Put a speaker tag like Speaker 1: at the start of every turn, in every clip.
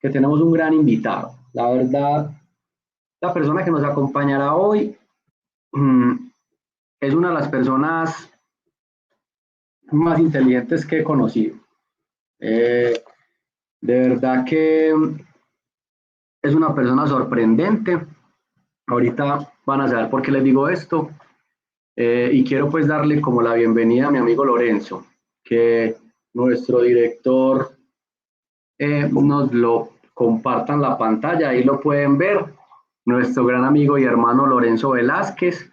Speaker 1: que tenemos un gran invitado. La verdad, la persona que nos acompañará hoy es una de las personas más inteligentes que he conocido. De verdad que es una persona sorprendente. Ahorita van a saber por qué les digo esto. Y quiero pues darle como la bienvenida a mi amigo Lorenzo, que nuestro director nos lo compartan la pantalla, ahí lo pueden ver, nuestro gran amigo y hermano Lorenzo Velázquez.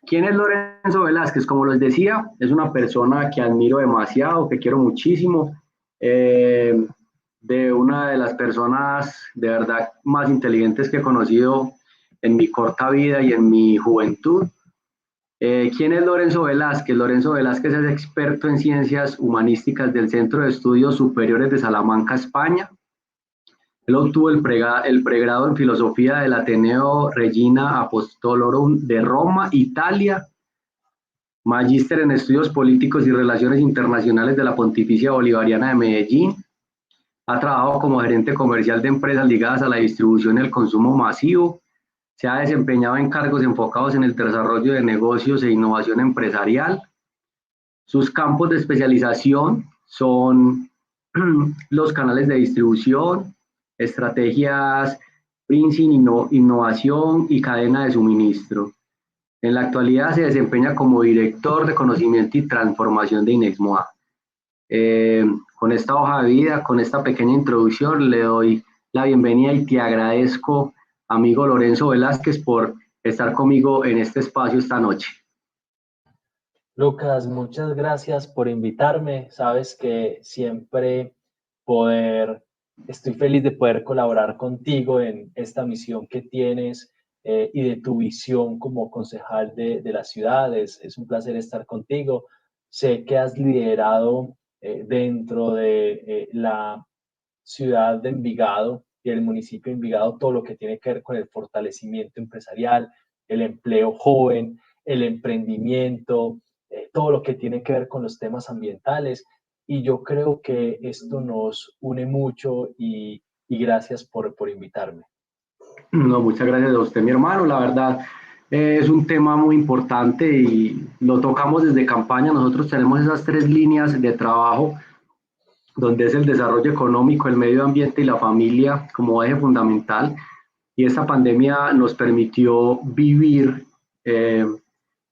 Speaker 1: ¿Quién es Lorenzo Velázquez? Como les decía, es una persona que admiro demasiado, que quiero muchísimo, de una de las personas de verdad más inteligentes que he conocido en mi corta vida y en mi juventud. ¿Quién es Lorenzo Velázquez? Lorenzo Velázquez es experto en ciencias humanísticas del Centro de Estudios Superiores de Salamanca, España. Él obtuvo el pregrado en filosofía del Ateneo Regina Apostolorum de Roma, Italia, magíster en estudios políticos y relaciones internacionales de la Pontificia Bolivariana de Medellín. Ha trabajado como gerente comercial de empresas ligadas a la distribución y el consumo masivo. Se ha desempeñado en cargos enfocados en el desarrollo de negocios e innovación empresarial. Sus campos de especialización son los canales de distribución, estrategias, pricing, innovación y cadena de suministro. En la actualidad se desempeña como director de conocimiento y transformación de Inexmoa. Con esta hoja de vida, con esta pequeña introducción, le doy la bienvenida y te agradezco, amigo Lorenzo Velázquez, por estar conmigo en este espacio esta noche.
Speaker 2: Lucas, muchas gracias por invitarme. Sabes que siempre estoy feliz de poder colaborar contigo en esta misión que tienes y de tu visión como concejal de la ciudad. Es un placer estar contigo. Sé que has liderado dentro de la ciudad de Envigado y el municipio de Envigado todo lo que tiene que ver con el fortalecimiento empresarial, el empleo joven, el emprendimiento, todo lo que tiene que ver con los temas ambientales. Y yo creo que esto nos une mucho y gracias por invitarme.
Speaker 1: No, muchas gracias a usted, mi hermano. La verdad, es un tema muy importante y lo tocamos desde campaña. Nosotros tenemos esas tres líneas de trabajo, donde es el desarrollo económico, el medio ambiente y la familia como eje fundamental. Y esta pandemia nos permitió vivir, de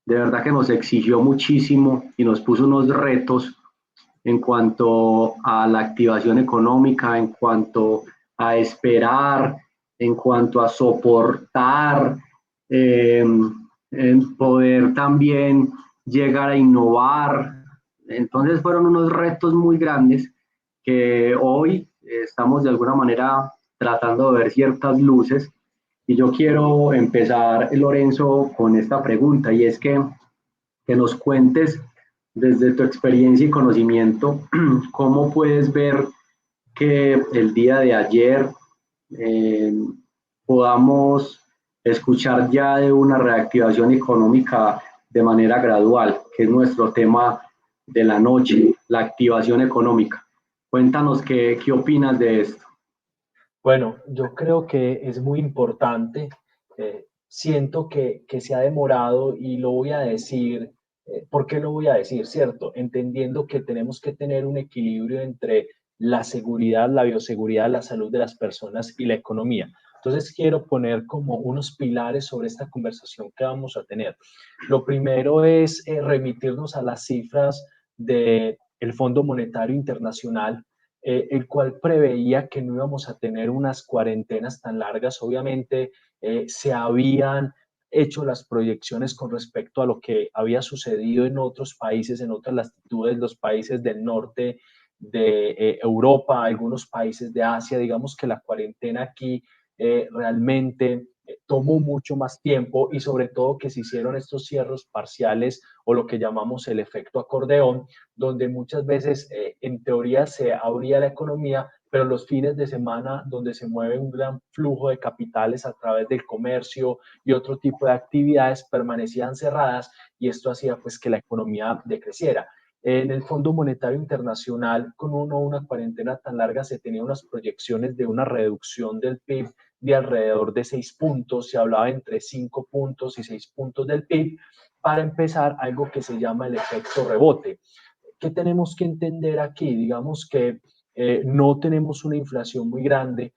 Speaker 1: verdad que nos exigió muchísimo y nos puso unos retos en cuanto a la activación económica, en cuanto a esperar, en cuanto a soportar, eh, en poder también llegar a innovar. Entonces fueron unos retos muy grandes que hoy estamos de alguna manera tratando de ver ciertas luces. Y yo quiero empezar, Lorenzo, con esta pregunta, y es que nos cuentes desde tu experiencia y conocimiento, cómo puedes ver que el día de ayer eh, podamos escuchar ya de una reactivación económica de manera gradual, que es nuestro tema de la noche, la activación económica. Cuéntanos qué opinas de esto.
Speaker 2: Bueno, yo creo que es muy importante. Siento que se ha demorado y lo voy a decir. ¿Por qué lo voy a decir? ¿Cierto? Entendiendo que tenemos que tener un equilibrio entre la seguridad, la bioseguridad, la salud de las personas y la economía. Entonces quiero poner como unos pilares sobre esta conversación que vamos a tener. Lo primero es remitirnos a las cifras del Fondo Monetario Internacional, el cual preveía que no íbamos a tener unas cuarentenas tan largas. Obviamente se habían hecho las proyecciones con respecto a lo que había sucedido en otros países, en otras latitudes, los países del norte de Europa, algunos países de Asia. Digamos que la cuarentena aquí realmente tomó mucho más tiempo y sobre todo que se hicieron estos cierres parciales o lo que llamamos el efecto acordeón, donde muchas veces en teoría se abría la economía, pero los fines de semana donde se mueve un gran flujo de capitales a través del comercio y otro tipo de actividades permanecían cerradas y esto hacía pues que la economía decreciera. En el Fondo Monetario Internacional, con una cuarentena tan larga, se tenían unas proyecciones de una reducción del PIB de alrededor de 6 puntos, se hablaba entre 5 puntos y 6 puntos del PIB, para empezar algo que se llama el efecto rebote. ¿Qué tenemos que entender aquí? Digamos que no tenemos una inflación muy grande,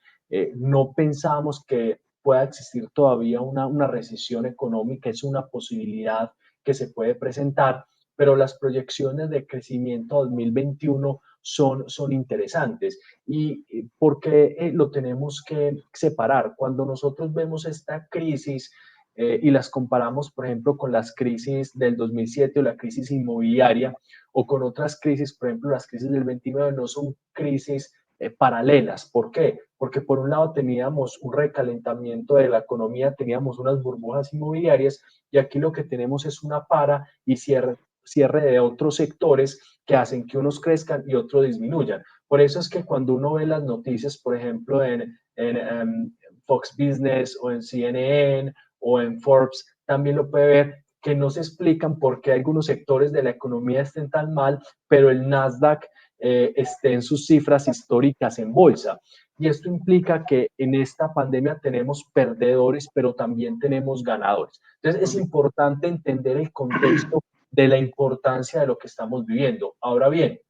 Speaker 2: no pensamos que pueda existir todavía una recesión económica, es una posibilidad que se puede presentar, pero las proyecciones de crecimiento 2021 son interesantes. ¿Y por qué lo tenemos que separar? Cuando nosotros vemos esta crisis y las comparamos, por ejemplo, con las crisis del 2007 o la crisis inmobiliaria, o con otras crisis, por ejemplo, las crisis del 29 no son crisis paralelas. ¿Por qué? Porque por un lado teníamos un recalentamiento de la economía, teníamos unas burbujas inmobiliarias y aquí lo que tenemos es una para y cierre de otros sectores que hacen que unos crezcan y otros disminuyan. Por eso es que cuando uno ve las noticias, por ejemplo, en Fox Business o en CNN o en Forbes, también lo puede ver que no se explican por qué algunos sectores de la economía estén tan mal, pero el Nasdaq esté en sus cifras históricas en bolsa. Y esto implica que en esta pandemia tenemos perdedores, pero también tenemos ganadores. Entonces es importante entender el contexto de la importancia de lo que estamos viviendo. Ahora bien,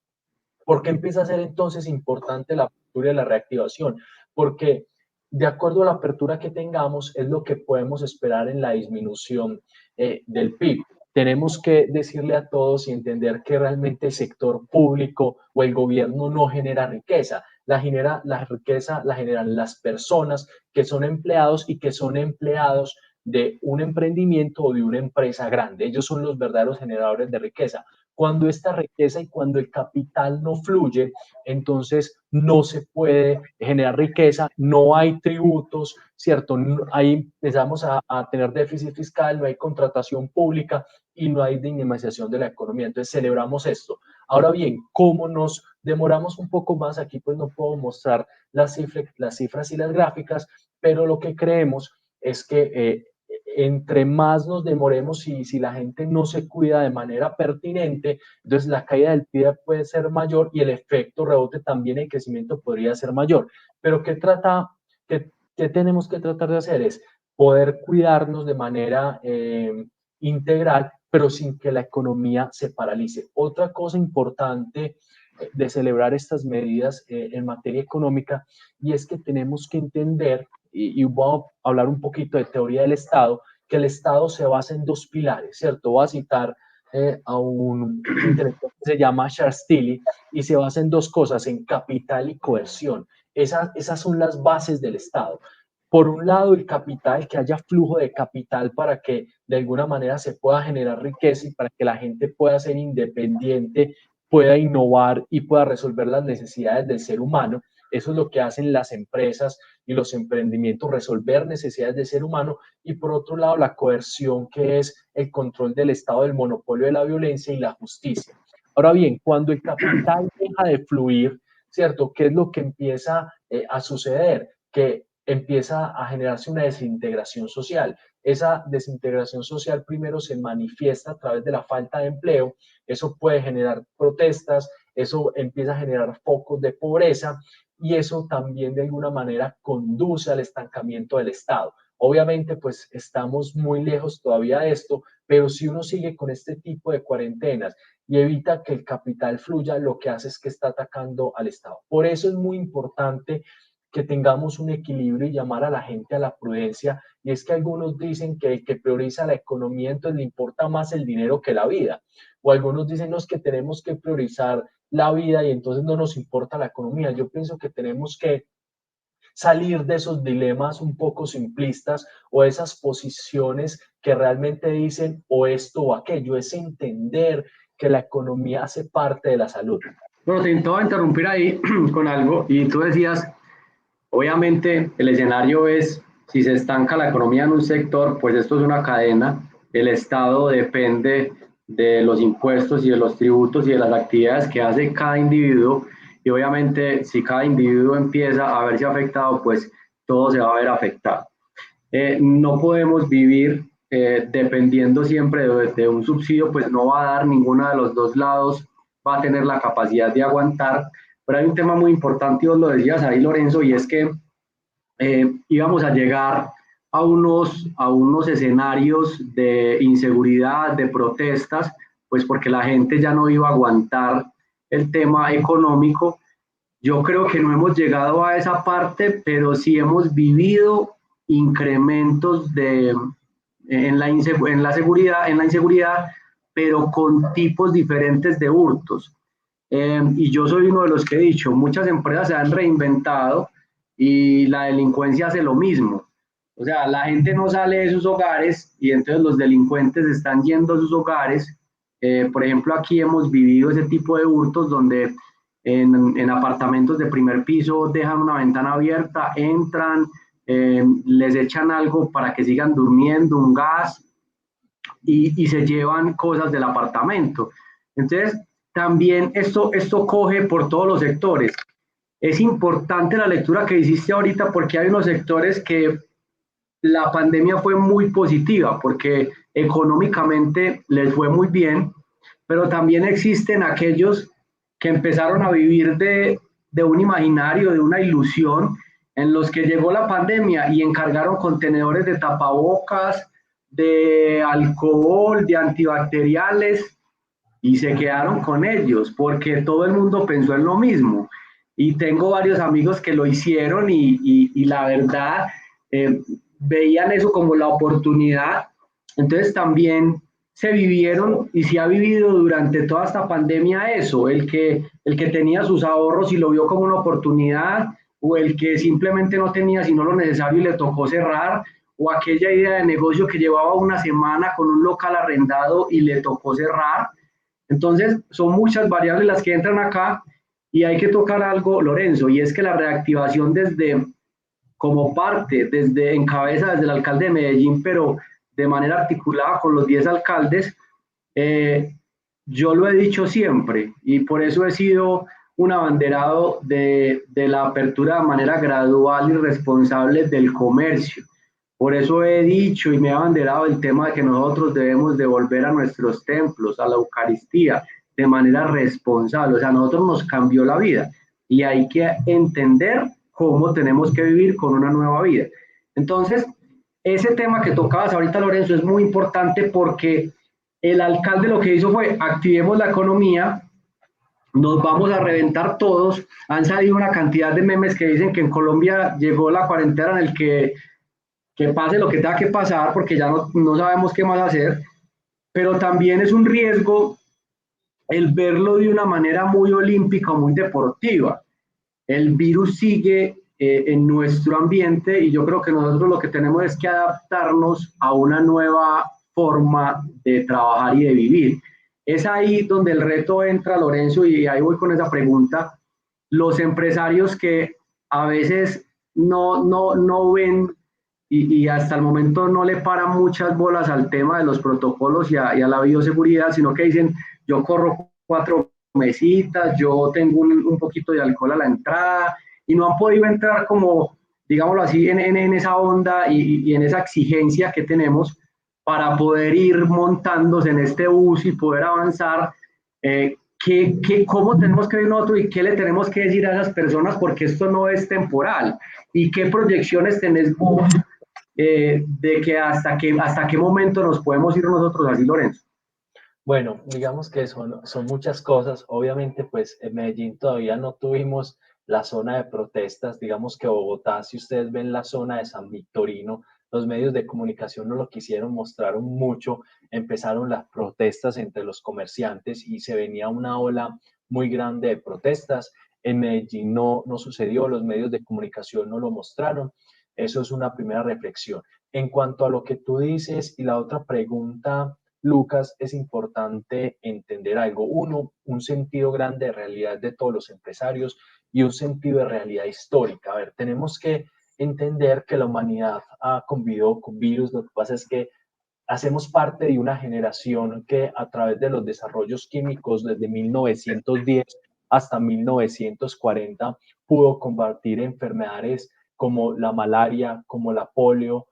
Speaker 2: ¿por qué empieza a ser entonces importante la apertura y la reactivación? Porque de acuerdo a la apertura que tengamos es lo que podemos esperar en la disminución del PIB. Tenemos que decirle a todos y entender que realmente el sector público o el gobierno no genera riqueza. La riqueza la generan las personas que son empleados y que son empleados de un emprendimiento o de una empresa grande. Ellos son los verdaderos generadores de riqueza. Cuando esta riqueza y cuando el capital no fluye, entonces no se puede generar riqueza, no hay tributos, ¿cierto? Ahí empezamos a tener déficit fiscal, no hay contratación pública y no hay dinamización de la economía. Entonces celebramos esto. Ahora bien, ¿cómo nos demoramos un poco más? Aquí pues no puedo mostrar las cifras y las gráficas, pero lo que creemos es que entre más nos demoremos y si la gente no se cuida de manera pertinente, entonces la caída del PIB puede ser mayor y el efecto rebote también, el crecimiento podría ser mayor. Pero ¿qué tenemos que tratar de hacer? Es poder cuidarnos de manera integral, pero sin que la economía se paralice. Otra cosa importante de celebrar estas medidas en materia económica y es que tenemos que entender y voy a hablar un poquito de teoría del Estado, que el Estado se basa en dos pilares, ¿cierto? Voy a citar a un intelectual que se llama Charles Tilly y se basa en dos cosas, en capital y coerción. Esas son las bases del Estado. Por un lado, el capital, que haya flujo de capital para que de alguna manera se pueda generar riqueza y para que la gente pueda ser independiente, pueda innovar y pueda resolver las necesidades del ser humano. Eso es lo que hacen las empresas y los emprendimientos, resolver necesidades del ser humano. Y por otro lado, la coerción, que es el control del Estado, del monopolio de la violencia y la justicia. Ahora bien, cuando el capital deja de fluir, ¿cierto? ¿Qué es lo que empieza a suceder? Que empieza a generarse una desintegración social. Esa desintegración social primero se manifiesta a través de la falta de empleo, eso puede generar protestas, eso empieza a generar focos de pobreza y eso también de alguna manera conduce al estancamiento del Estado. Obviamente, pues estamos muy lejos todavía de esto, pero si uno sigue con este tipo de cuarentenas y evita que el capital fluya, lo que hace es que está atacando al Estado. Por eso es muy importante que tengamos un equilibrio y llamar a la gente a la prudencia. Y es que algunos dicen que el que prioriza la economía, entonces le importa más el dinero que la vida. O algunos dicen no, es que tenemos que priorizar la vida y entonces no nos importa la economía. Yo pienso que tenemos que salir de esos dilemas un poco simplistas o esas posiciones que realmente dicen o esto o aquello, es entender que la economía hace parte de la salud.
Speaker 1: Bueno, te intento interrumpir ahí con algo y tú decías, obviamente el escenario es, si se estanca la economía en un sector, pues esto es una cadena, el Estado depende de los impuestos y de los tributos y de las actividades que hace cada individuo y obviamente si cada individuo empieza a verse afectado, pues todo se va a ver afectado. No podemos vivir dependiendo siempre de un subsidio, pues no va a dar ninguno de los dos lados va a tener la capacidad de aguantar. Pero hay un tema muy importante, y vos lo decías ahí, Lorenzo, y es que íbamos a llegar a unos escenarios de inseguridad, de protestas, pues porque la gente ya no iba a aguantar el tema económico. Yo creo que no hemos llegado a esa parte, pero sí hemos vivido incrementos en la inseguridad, pero con tipos diferentes de hurtos. Y yo soy uno de los que he dicho, muchas empresas se han reinventado y la delincuencia hace lo mismo. O sea, la gente no sale de sus hogares y entonces los delincuentes están yendo a sus hogares. Por ejemplo, aquí hemos vivido ese tipo de hurtos donde en apartamentos de primer piso dejan una ventana abierta, entran, les echan algo para que sigan durmiendo, un gas, y se llevan cosas del apartamento. Entonces, también esto coge por todos los sectores. Es importante la lectura que hiciste ahorita porque hay unos sectores que la pandemia fue muy positiva porque económicamente les fue muy bien, pero también existen aquellos que empezaron a vivir de un imaginario, de una ilusión, en los que llegó la pandemia y encargaron contenedores de tapabocas, de alcohol, de antibacteriales, y se quedaron con ellos porque todo el mundo pensó en lo mismo. Y tengo varios amigos que lo hicieron y la verdad veían eso como la oportunidad. Entonces también se vivieron y se ha vivido durante toda esta pandemia eso, el que tenía sus ahorros y lo vio como una oportunidad, o el que simplemente no tenía sino lo necesario y le tocó cerrar, o aquella idea de negocio que llevaba una semana con un local arrendado y le tocó cerrar. Entonces, son muchas variables las que entran acá y hay que tocar algo, Lorenzo, y es que la reactivación como parte, en cabeza desde el alcalde de Medellín, pero de manera articulada con los 10 alcaldes, eh, yo lo he dicho siempre y por eso he sido un abanderado de la apertura de manera gradual y responsable del comercio. Por eso he dicho y me he abanderado el tema de que nosotros debemos devolver a nuestros templos, a la Eucaristía, de manera responsable. O sea, a nosotros nos cambió la vida y hay que entender cómo tenemos que vivir con una nueva vida. Entonces, ese tema que tocabas ahorita, Lorenzo, es muy importante porque el alcalde lo que hizo fue activemos la economía, nos vamos a reventar todos. Han salido una cantidad de memes que dicen que en Colombia llegó la cuarentena en el que pase lo que tenga que pasar porque ya no sabemos qué más hacer, pero también es un riesgo el verlo de una manera muy olímpica, muy deportiva. El virus sigue en nuestro ambiente y yo creo que nosotros lo que tenemos es que adaptarnos a una nueva forma de trabajar y de vivir. Es ahí donde el reto entra, Lorenzo, y ahí voy con esa pregunta. Los empresarios que a veces no ven y hasta el momento no le paran muchas bolas al tema de los protocolos y a la bioseguridad, sino que dicen, yo corro 4 mesitas, yo tengo un poquito de alcohol a la entrada, y no han podido entrar como, digámoslo así, en esa onda y en esa exigencia que tenemos para poder ir montándose en este bus y poder avanzar. ¿Cómo tenemos que ver nosotros y qué le tenemos que decir a esas personas? Porque esto no es temporal. ¿Y qué proyecciones tenés vos de que hasta qué momento nos podemos ir nosotros así, Lorenzo?
Speaker 2: Bueno, digamos que son muchas cosas. Obviamente, pues en Medellín todavía no tuvimos la zona de protestas. Digamos que Bogotá, si ustedes ven la zona de San Victorino, los medios de comunicación no lo quisieron, mostraron mucho. Empezaron las protestas entre los comerciantes y se venía una ola muy grande de protestas. En Medellín no sucedió, los medios de comunicación no lo mostraron. Eso es una primera reflexión. En cuanto a lo que tú dices y la otra pregunta, Lucas, es importante entender algo. Uno, un sentido grande de realidad de todos los empresarios y un sentido de realidad histórica. A ver, tenemos que entender que la humanidad ha convivido con virus. Lo que pasa es que hacemos parte de una generación que a través de los desarrollos químicos desde 1910 hasta 1940 pudo combatir enfermedades como la malaria, como la polio,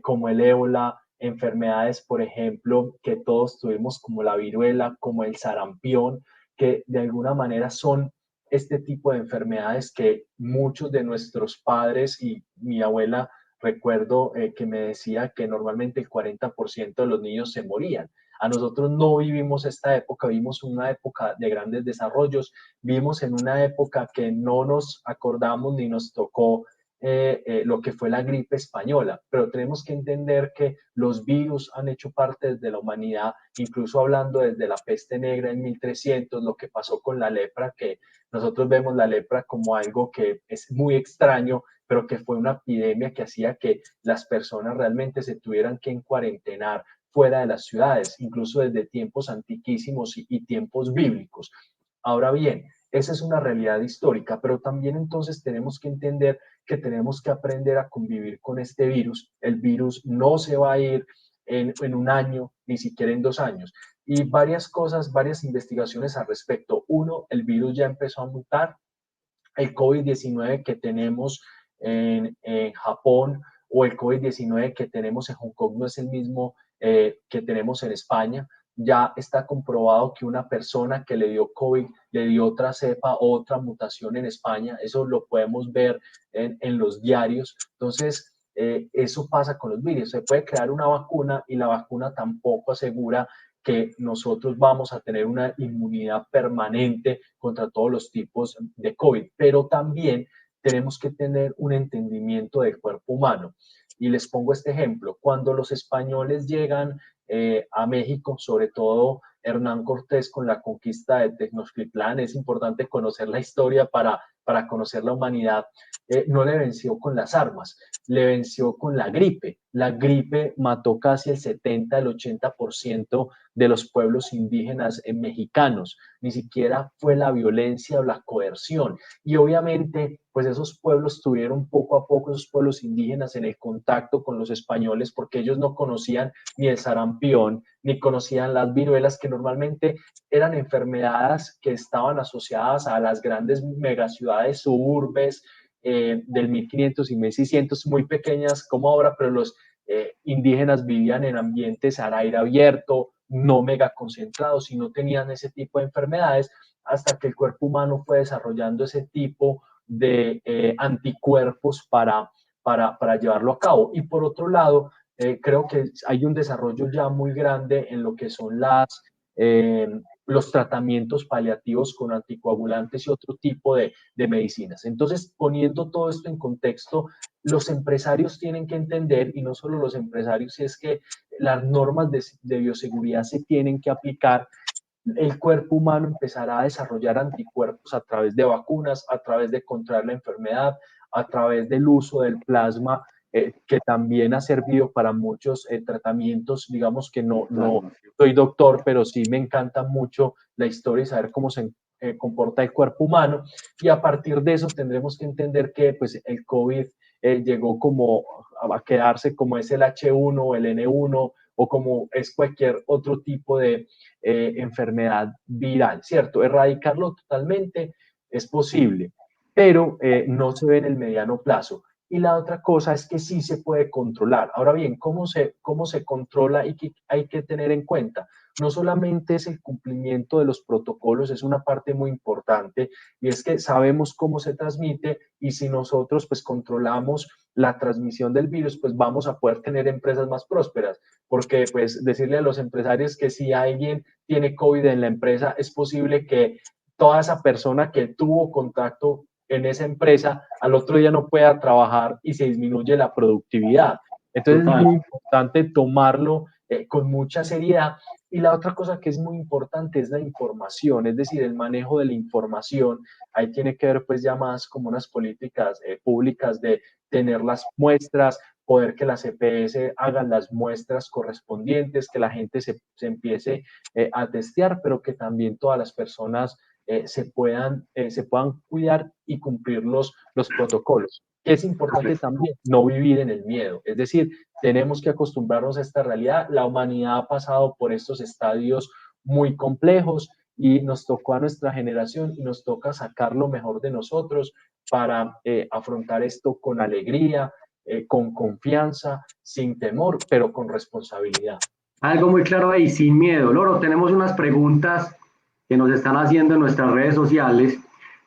Speaker 2: como el ébola, enfermedades, por ejemplo, que todos tuvimos como la viruela, como el sarampión, que de alguna manera son este tipo de enfermedades que muchos de nuestros padres y mi abuela, recuerdo que me decía que normalmente el 40% de los niños se morían. A nosotros no vivimos esta época, vivimos una época de grandes desarrollos, vivimos en una época que no nos acordamos ni nos tocó lo que fue la gripe española, pero tenemos que entender que los virus han hecho parte de la humanidad, incluso hablando desde la peste negra en 1300, lo que pasó con la lepra, que nosotros vemos la lepra como algo que es muy extraño, pero que fue una epidemia que hacía que las personas realmente se tuvieran que encuarentenar fuera de las ciudades, incluso desde tiempos antiquísimos y tiempos bíblicos. Ahora bien, esa es una realidad histórica, pero también entonces tenemos que entender que tenemos que aprender a convivir con este virus. El virus no se va a ir en un año, ni siquiera en 2 años. Y varias cosas, varias investigaciones al respecto. Uno, el virus ya empezó a mutar. El COVID-19 que tenemos en Japón o el COVID-19 que tenemos en Hong Kong no es el mismo que tenemos en España. Ya está comprobado que una persona que le dio COVID le dio otra cepa, otra mutación en España. Eso lo podemos ver en los diarios. Entonces, eso pasa con los virus. Se puede crear una vacuna y la vacuna tampoco asegura que nosotros vamos a tener una inmunidad permanente contra todos los tipos de COVID, pero también tenemos que tener un entendimiento del cuerpo humano. Y les pongo este ejemplo. Cuando los españoles llegan a México, sobre todo Hernán Cortés con la conquista de Tenochtitlán, es importante conocer la historia para conocer la humanidad, no le venció con las armas, le venció con la gripe. La gripe mató casi el 70, el 80% de los pueblos indígenas mexicanos. Ni siquiera fue la violencia o la coerción. Y obviamente, pues esos pueblos tuvieron poco a poco, esos pueblos indígenas, en el contacto con los españoles, porque ellos no conocían ni el sarampión, ni conocían las viruelas, que normalmente eran enfermedades que estaban asociadas a las grandes megaciudades, suburbes, del 1500 y 1600, muy pequeñas como ahora, pero los indígenas vivían en ambientes al aire abierto, no mega concentrados y no tenían ese tipo de enfermedades hasta que el cuerpo humano fue desarrollando ese tipo de anticuerpos para llevarlo a cabo. Y por otro lado, creo que hay un desarrollo ya muy grande en lo que son los tratamientos paliativos con anticoagulantes y otro tipo de medicinas. Entonces, poniendo todo esto en contexto, los empresarios tienen que entender, y no solo los empresarios, es que las normas de bioseguridad se tienen que aplicar. El cuerpo humano empezará a desarrollar anticuerpos a través de vacunas, a través de contraer la enfermedad, a través del uso del plasma, que también ha servido para muchos tratamientos. Digamos que no soy doctor, pero sí me encanta mucho la historia y saber cómo se comporta el cuerpo humano. Y a partir de eso tendremos que entender que pues, el COVID llegó como a quedarse como es el H1 o el N1 o como es cualquier otro tipo de enfermedad viral, ¿cierto? Erradicarlo totalmente es posible, pero no se ve en el mediano plazo. Y la otra cosa es que sí se puede controlar. Ahora bien, cómo se controla y qué hay que tener en cuenta? No solamente es el cumplimiento de los protocolos, es una parte muy importante, y es que sabemos cómo se transmite, y si nosotros pues controlamos la transmisión del virus, pues vamos a poder tener empresas más prósperas, porque pues decirle a los empresarios que si alguien tiene COVID en la empresa, es posible que toda esa persona que tuvo contacto en esa empresa al otro día no pueda trabajar y se disminuye la productividad. Entonces es muy importante tomarlo con mucha seriedad. Y la otra cosa que es muy importante es la información, es decir, el manejo de la información. Ahí tiene que ver pues ya más como unas políticas públicas de tener las muestras, poder que las EPS hagan las muestras correspondientes, que la gente se empiece a testear, pero que también todas las personas se puedan cuidar y cumplir los protocolos. Es importante también no vivir en el miedo, es decir, tenemos que acostumbrarnos a esta realidad. La humanidad ha pasado por estos estadios muy complejos y nos tocó a nuestra generación y nos toca sacar lo mejor de nosotros para afrontar esto con alegría, con confianza, sin temor, pero con responsabilidad.
Speaker 1: Algo muy claro ahí, sin miedo. Loro, tenemos unas preguntas que nos están haciendo en nuestras redes sociales.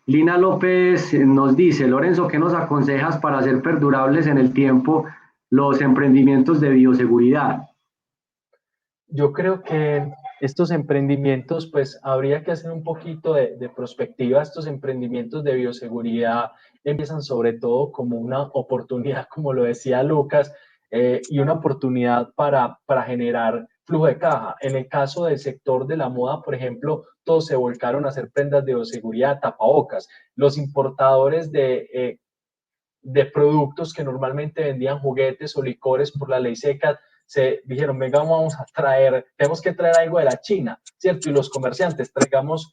Speaker 1: Lina López nos dice, Lorenzo, ¿qué nos aconsejas para hacer perdurables en el tiempo los emprendimientos de bioseguridad?
Speaker 2: Yo creo que estos emprendimientos, pues habría que hacer un poquito de prospectiva. Estos emprendimientos de bioseguridad empiezan sobre todo como una oportunidad, como lo decía Lucas, y una oportunidad para generar flujo de caja. En el caso del sector de la moda, por ejemplo, todos se volcaron a hacer prendas de bioseguridad, tapabocas. Los importadores de productos que normalmente vendían juguetes o licores por la ley seca, se dijeron, venga, vamos a traer, tenemos que traer algo de la China, ¿cierto? Y los comerciantes traigamos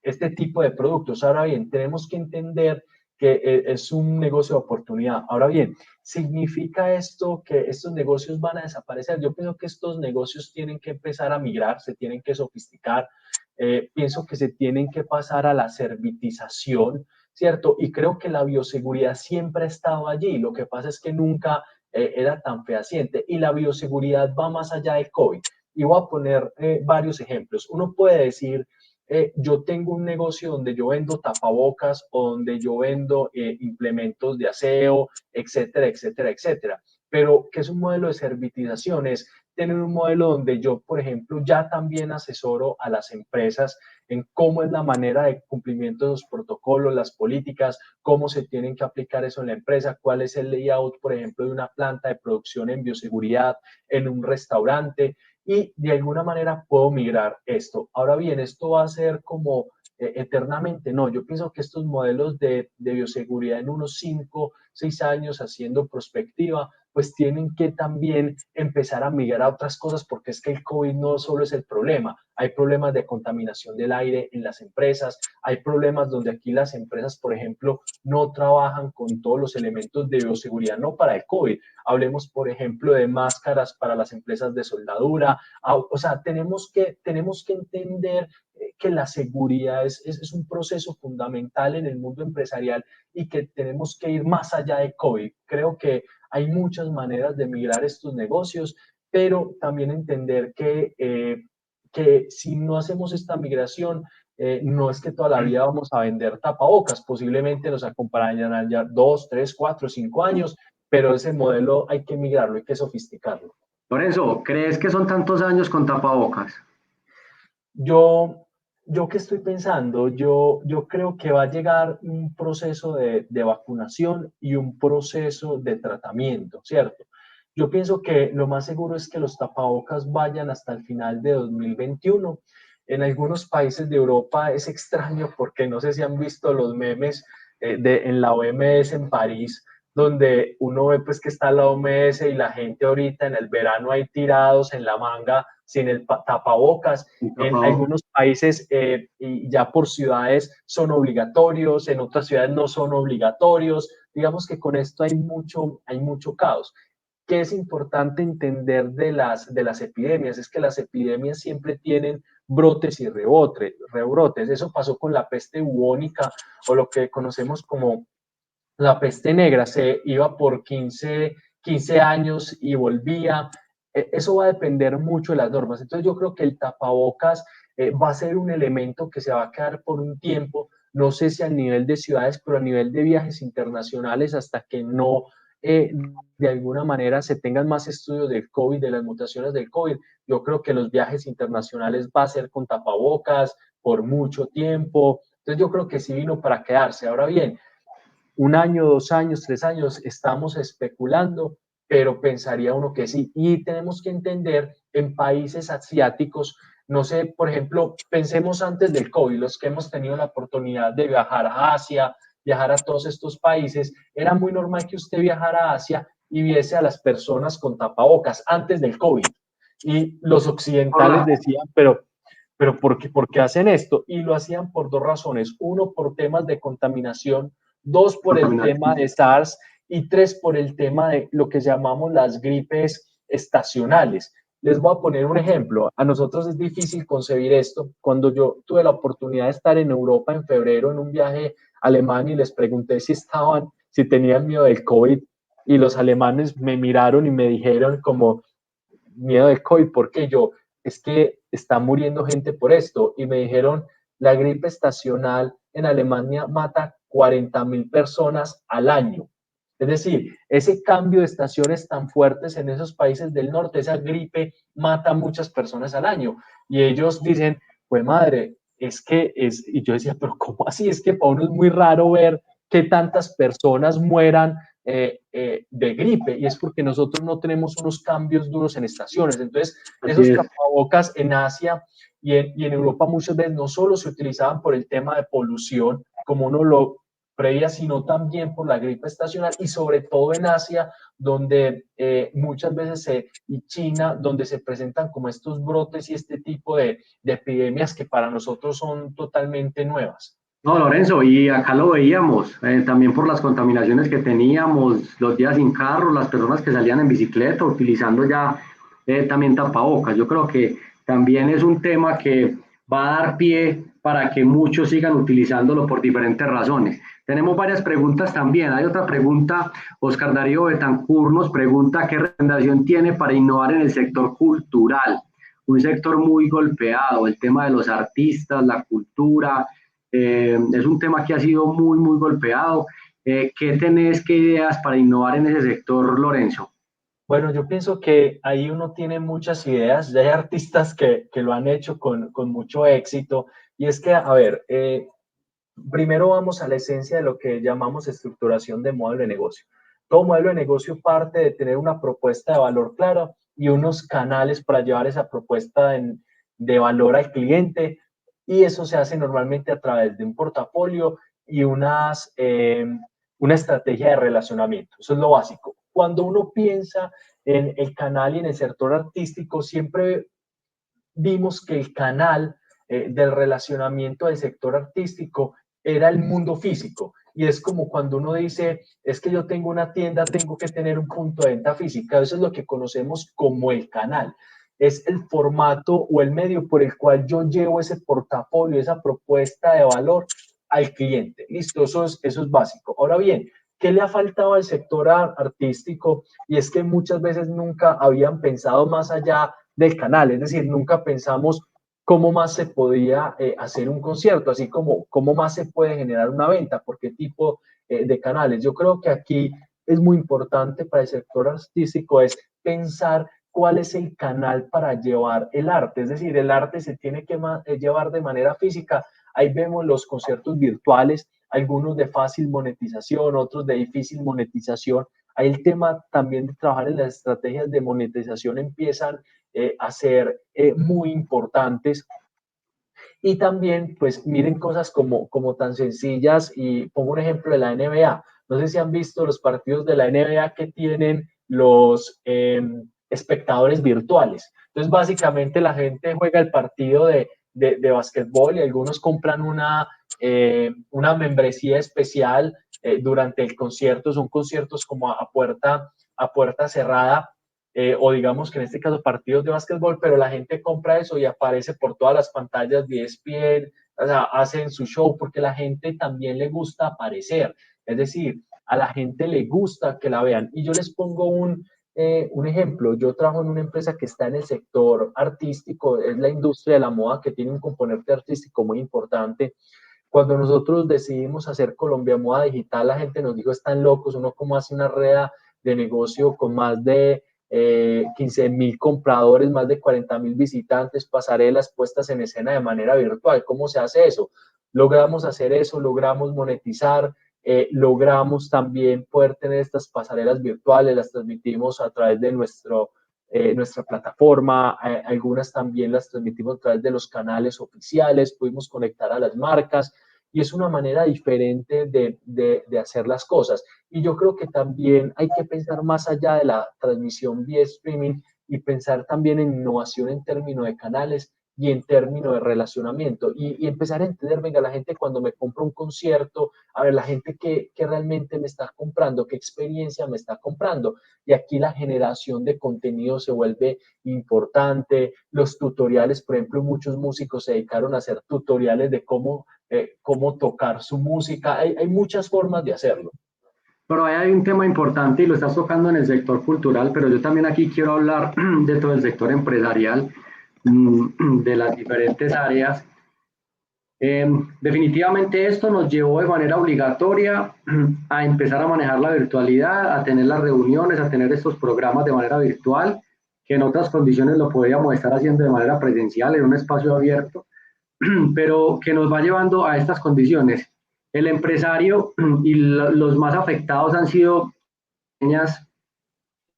Speaker 2: este tipo de productos. Ahora bien, tenemos que entender que es un negocio de oportunidad. Ahora bien, ¿significa esto que estos negocios van a desaparecer? Yo pienso que estos negocios tienen que empezar a migrar, se tienen que sofisticar, pienso que se tienen que pasar a la servitización, ¿cierto? Y creo que la bioseguridad siempre ha estado allí. Lo que pasa es que nunca era tan fehaciente. Y la bioseguridad va más allá del COVID. Y voy a poner varios ejemplos. Uno puede decir, yo tengo un negocio donde yo vendo tapabocas o donde yo vendo implementos de aseo, etcétera, etcétera, etcétera. Pero, ¿qué es un modelo de servitización? Es tener un modelo donde yo, por ejemplo, ya también asesoro a las empresas en cómo es la manera de cumplimiento de los protocolos, las políticas, cómo se tienen que aplicar eso en la empresa, cuál es el layout, por ejemplo, de una planta de producción en bioseguridad, en un restaurante, y de alguna manera puedo migrar esto. Ahora bien, esto va a ser como eternamente, no, yo pienso que estos modelos de bioseguridad en unos 5, 6 años haciendo prospectiva, pues tienen que también empezar a migrar a otras cosas, porque es que el COVID no solo es el problema, hay problemas de contaminación del aire en las empresas, hay problemas donde aquí las empresas, por ejemplo, no trabajan con todos los elementos de bioseguridad, no para el COVID. Hablemos, por ejemplo, de máscaras para las empresas de soldadura. O sea, tenemos que entender que la seguridad es un proceso fundamental en el mundo empresarial y que tenemos que ir más allá de COVID. Creo que hay muchas maneras de migrar estos negocios, pero también entender que si no hacemos esta migración, no es que toda la vida vamos a vender tapabocas, posiblemente nos acompañarán ya 2, 3, 4, 5 años, pero ese modelo hay que migrarlo, hay que sofisticarlo.
Speaker 1: Lorenzo, ¿crees que son tantos años con tapabocas?
Speaker 2: Yo, yo qué estoy pensando, yo creo que va a llegar un proceso de vacunación y un proceso de tratamiento, ¿cierto? Yo pienso que lo más seguro es que los tapabocas vayan hasta el final de 2021. En algunos países de Europa es extraño porque no sé si han visto los memes en la OMS en París, donde uno ve pues que está la OMS y la gente ahorita en el verano ahí tirados en la manga sin el tapabocas. En algunos países y ya por ciudades son obligatorios, en otras ciudades no son obligatorios. Digamos que con esto hay mucho caos. ¿Qué es importante entender de las epidemias? Es que las epidemias siempre tienen brotes y rebrotes. Eso pasó con la peste bubónica o lo que conocemos como la peste negra. Se iba por 15 años y volvía. Eso va a depender mucho de las normas. Entonces yo creo que el tapabocas va a ser un elemento que se va a quedar por un tiempo, no sé si a nivel de ciudades, pero a nivel de viajes internacionales, hasta que no de alguna manera se tengan más estudios del COVID, de las mutaciones del COVID. Yo creo que los viajes internacionales va a ser con tapabocas por mucho tiempo. Entonces yo creo que sí vino para quedarse. Ahora bien, 1 año, 2 años, 3 años, estamos especulando, pero pensaría uno que sí. Y tenemos que entender en países asiáticos, no sé, por ejemplo, pensemos antes del COVID, los que hemos tenido la oportunidad de viajar a Asia, viajar a todos estos países, era muy normal que usted viajara a Asia y viese a las personas con tapabocas antes del COVID. Y los occidentales decían, pero ¿por qué hacen esto? Y lo hacían por dos razones. Uno, por temas de contaminación, dos, por el tema de SARS y tres, por el tema de lo que llamamos las gripes estacionales. Les voy a poner un ejemplo. A nosotros es difícil concebir esto. Cuando yo tuve la oportunidad de estar en Europa en febrero en un viaje a Alemania y les pregunté si tenían miedo del COVID, y los alemanes me miraron y me dijeron como, miedo del COVID, ¿por qué? Yo, es que está muriendo gente por esto. Y me dijeron, la gripe estacional en Alemania mata 40.000 personas al año. Es decir, ese cambio de estaciones tan fuertes en esos países del norte, esa gripe mata a muchas personas al año. Y ellos dicen, pues madre, es que es, y yo decía, pero ¿cómo así? Es que para uno es muy raro ver que tantas personas mueran de gripe, y es porque nosotros no tenemos unos cambios duros en estaciones. Entonces,
Speaker 1: Así
Speaker 2: esos
Speaker 1: es.
Speaker 2: tapabocas en Asia y en Europa muchas veces no solo se utilizaban por el tema de polución, como uno lo previa, sino también por la gripe estacional, y sobre todo en Asia, donde muchas veces y China, donde se presentan como estos brotes y este tipo de epidemias que para nosotros son totalmente nuevas.
Speaker 1: No, Lorenzo, y acá lo veíamos, también por las contaminaciones que teníamos, los días sin carro, las personas que salían en bicicleta, utilizando ya también tapabocas. Yo creo que también es un tema que va a dar pie para que muchos sigan utilizándolo por diferentes razones. Tenemos varias preguntas también. Hay otra pregunta, Oscar Darío Betancourt nos pregunta qué recomendación tiene para innovar en el sector cultural, un sector muy golpeado, el tema de los artistas, la cultura. Es un tema que ha sido muy, muy golpeado. ¿Qué tenés, qué ideas para innovar en ese sector, Lorenzo?
Speaker 2: Bueno, yo pienso que ahí uno tiene muchas ideas, ya hay artistas que lo han hecho con mucho éxito, y es que, a ver, primero vamos a la esencia de lo que llamamos estructuración de modelo de negocio. Todo modelo de negocio parte de tener una propuesta de valor clara y unos canales para llevar esa propuesta de valor al cliente, y eso se hace normalmente a través de un portafolio y una estrategia de relacionamiento. Eso es lo básico. Cuando uno piensa en el canal y en el sector artístico, siempre vimos que el canal del relacionamiento del sector artístico era el mundo físico. Y es como cuando uno dice, es que yo tengo una tienda, tengo que tener un punto de venta física. Eso es lo que conocemos como el canal. Es el formato o el medio por el cual yo llevo ese portafolio, esa propuesta de valor al cliente. Listo, eso es básico. Ahora bien, ¿qué le ha faltado al sector artístico? Y es que muchas veces nunca habían pensado más allá del canal, es decir, nunca pensamos cómo más se podía hacer un concierto, así como cómo más se puede generar una venta, por qué tipo de canales. Yo creo que aquí es muy importante para el sector artístico es pensar cuál es el canal para llevar el arte, es decir, el arte se tiene que llevar de manera física. Ahí vemos los conciertos virtuales, algunos de fácil monetización, otros de difícil monetización. Ahí el tema también de trabajar en las estrategias de monetización empiezan a ser muy importantes. Y también, pues miren cosas como tan sencillas, y pongo un ejemplo de la NBA. No sé si han visto los partidos de la NBA que tienen los espectadores virtuales. Entonces, básicamente la gente juega el partido de básquetbol y algunos compran una membresía especial durante el concierto. Son conciertos como a puerta cerrada, o digamos que en este caso partidos de básquetbol, pero la gente compra eso y aparece por todas las pantallas de ESPN, o sea, hacen su show porque la gente también le gusta aparecer, es decir, a la gente le gusta que la vean. Y yo les pongo un ejemplo. Yo trabajo en una empresa que está en el sector artístico, es la industria de la moda, que tiene un componente artístico muy importante. Cuando nosotros decidimos hacer Colombia Moda Digital, la gente nos dijo, están locos, uno cómo hace una red de negocio con más de 15.000 compradores, más de 40.000 visitantes, pasarelas puestas en escena de manera virtual. ¿Cómo se hace eso? Logramos hacer eso, logramos monetizar, logramos también poder tener estas pasarelas virtuales, las transmitimos a través de nuestra plataforma, algunas también las transmitimos a través de los canales oficiales, pudimos conectar a las marcas, y es una manera diferente de hacer las cosas. Y yo creo que también hay que pensar más allá de la transmisión vía streaming y pensar también en innovación en términos de canales y en términos de relacionamiento, y empezar a entender, venga, la gente cuando me compra un concierto, a ver, la gente que realmente me está comprando, qué experiencia me está comprando, y aquí la generación de contenido se vuelve importante. Los tutoriales, por ejemplo, muchos músicos se dedicaron a hacer tutoriales de cómo tocar su música. Hay muchas formas de hacerlo.
Speaker 1: Pero ahí hay un tema importante y lo estás tocando en el sector cultural, pero yo también aquí quiero hablar de todo el sector empresarial, de las diferentes áreas. Definitivamente esto nos llevó de manera obligatoria a empezar a manejar la virtualidad, a tener las reuniones, a tener estos programas de manera virtual, que en otras condiciones lo podíamos estar haciendo de manera presencial en un espacio abierto, pero que nos va llevando a estas condiciones. El empresario y los más afectados han sido pequeñas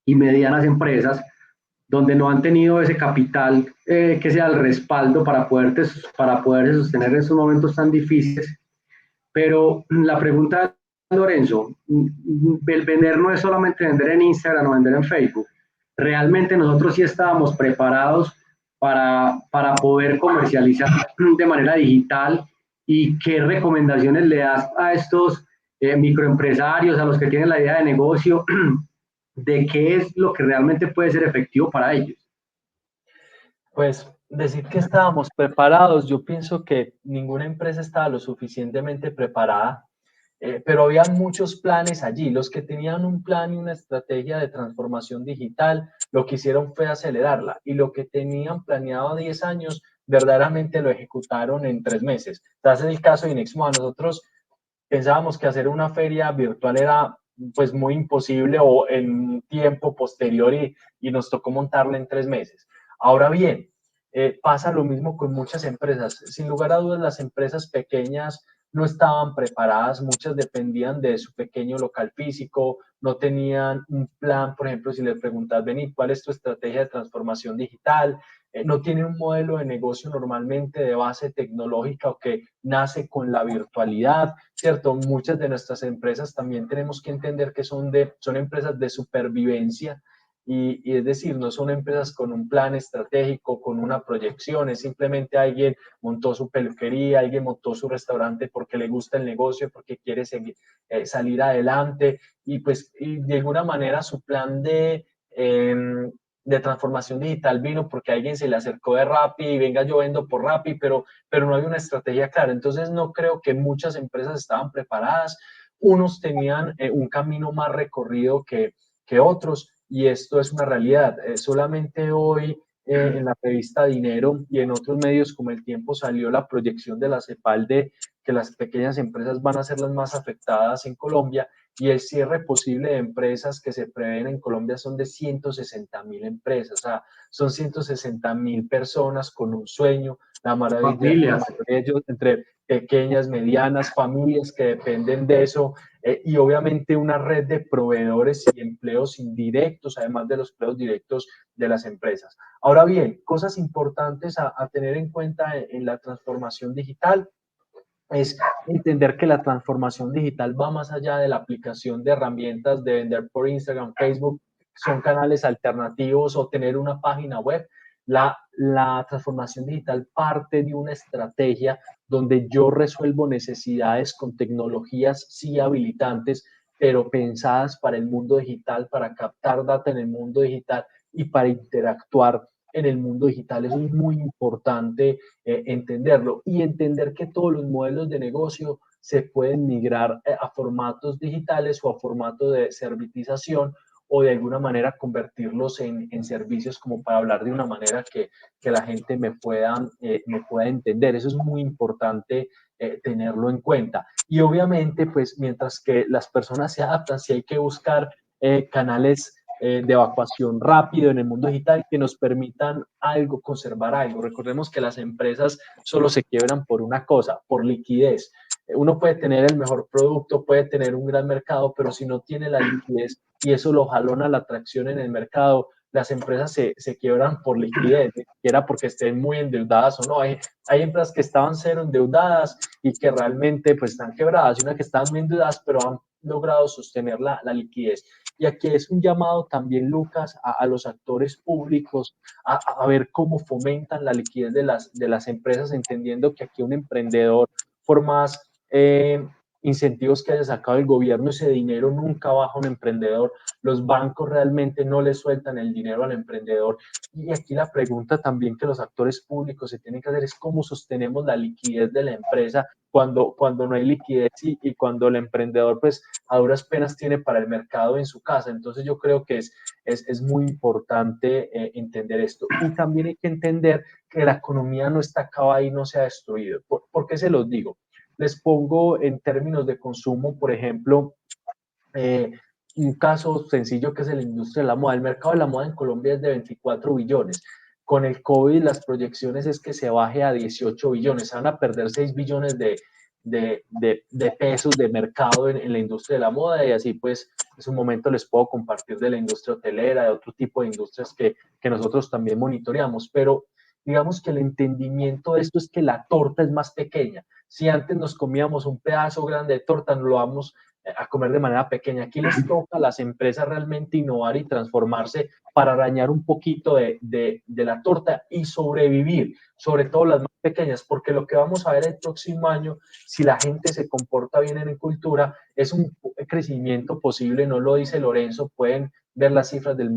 Speaker 1: y medianas empresas donde no han tenido ese capital que sea el respaldo para poder sostener esos momentos tan difíciles. Pero la pregunta, Lorenzo, el vender no es solamente vender en Instagram o vender en Facebook. Realmente nosotros sí estábamos preparados para poder comercializar de manera digital y qué recomendaciones le das a estos microempresarios, a los que tienen la idea de negocio, de qué es lo que realmente puede ser efectivo para ellos.
Speaker 2: Pues decir que estábamos preparados, yo pienso que ninguna empresa estaba lo suficientemente preparada, pero había muchos planes allí. Los que tenían un plan y una estrategia de transformación digital, lo que hicieron fue acelerarla, y lo que tenían planeado a 10 años, verdaderamente lo ejecutaron en 3 meses. Entonces, en el caso de Inexmoa, nosotros pensábamos que hacer una feria virtual era pues muy imposible o en un tiempo posterior y nos tocó montarla en 3 meses. Ahora bien, pasa lo mismo con muchas empresas. Sin lugar a dudas, las empresas pequeñas no estaban preparadas, muchas dependían de su pequeño local físico, no tenían un plan. Por ejemplo, si le preguntas, Beni, ¿cuál es tu estrategia de transformación digital? No tienen un modelo de negocio normalmente de base tecnológica o que nace con la virtualidad, ¿cierto? Muchas de nuestras empresas también tenemos que entender que son empresas de supervivencia, y es decir, no son empresas con un plan estratégico, con una proyección. Es simplemente alguien montó su peluquería, alguien montó su restaurante porque le gusta el negocio, porque quiere salir adelante, y pues y de alguna manera su plan de transformación digital vino porque alguien se le acercó de Rappi y venga, yo vendo por Rappi, pero no hay una estrategia clara. Entonces no creo que muchas empresas estaban preparadas. Unos tenían un camino más recorrido que otros, y esto es una realidad. Solamente hoy en la revista Dinero y en otros medios como El Tiempo salió la proyección de la CEPAL de que las pequeñas empresas van a ser las más afectadas en Colombia, y el cierre posible de empresas que se prevén en Colombia son de 160.000 empresas. O sea, son 160.000 personas con un sueño, la mayoría de ellos entre pequeñas, medianas, familias que dependen de eso, y obviamente una red de proveedores y empleos indirectos, además de los empleos directos de las empresas. Ahora bien, cosas importantes a tener en cuenta en la transformación digital es entender que la transformación digital va más allá de la aplicación de herramientas de vender por Instagram, Facebook, son canales alternativos, o tener una página web. La transformación digital parte de una estrategia donde yo resuelvo necesidades con tecnologías sí habilitantes, pero pensadas para el mundo digital, para captar data en el mundo digital y para interactuar en el mundo digital. Eso es muy importante entenderlo, y entender que todos los modelos de negocio se pueden migrar a formatos digitales o a formatos de servitización, o de alguna manera convertirlos en servicios, como para hablar de una manera que la gente me pueda entender. Eso es muy importante tenerlo en cuenta. Y obviamente, pues mientras que las personas se adaptan, sí hay que buscar canales de evacuación rápido en el mundo digital que nos permitan algo, conservar algo. Recordemos que las empresas solo se quiebran por una cosa, por liquidez. Uno puede tener el mejor producto, puede tener un gran mercado, pero si no tiene la liquidez y eso lo jalona la atracción en el mercado, las empresas se quiebran por liquidez, ni siquiera porque estén muy endeudadas o no. Hay empresas que estaban cero endeudadas y que realmente pues están quebradas, y una que estaban muy endeudadas, pero han logrado sostener la liquidez. Y aquí es un llamado también, Lucas, a los actores públicos a ver cómo fomentan la liquidez de las empresas, entendiendo que aquí un emprendedor, por más incentivos que haya sacado el gobierno, ese dinero nunca baja a un emprendedor. Los bancos realmente no le sueltan el dinero al emprendedor. Y aquí la pregunta también que los actores públicos se tienen que hacer es cómo sostenemos la liquidez de la empresa cuando no hay liquidez y cuando el emprendedor pues a duras penas tiene para el mercado en su casa. Entonces yo creo que es muy importante entender esto. Y también hay que entender que la economía no está acabada y no se ha destruido. ¿Por qué se los digo? Les pongo en términos de consumo, por ejemplo, un caso sencillo que es la industria de la moda. El mercado de la moda en Colombia es de 24 billones. Con el COVID las proyecciones es que se baje a 18 billones. Se van a perder 6 billones de pesos de mercado en la industria de la moda y así pues en un momento les puedo compartir de la industria hotelera, de otro tipo de industrias que nosotros también monitoreamos, pero digamos que el entendimiento de esto es que la torta es más pequeña. Si antes nos comíamos un pedazo grande de torta, nos lo vamos a comer de manera pequeña. Aquí les toca a las empresas realmente innovar y transformarse para arañar un poquito de la torta y sobrevivir, sobre todo las más pequeñas, porque lo que vamos a ver el próximo año, si la gente se comporta bien en cultura, es un crecimiento posible, no lo dice Lorenzo, pueden ver las cifras del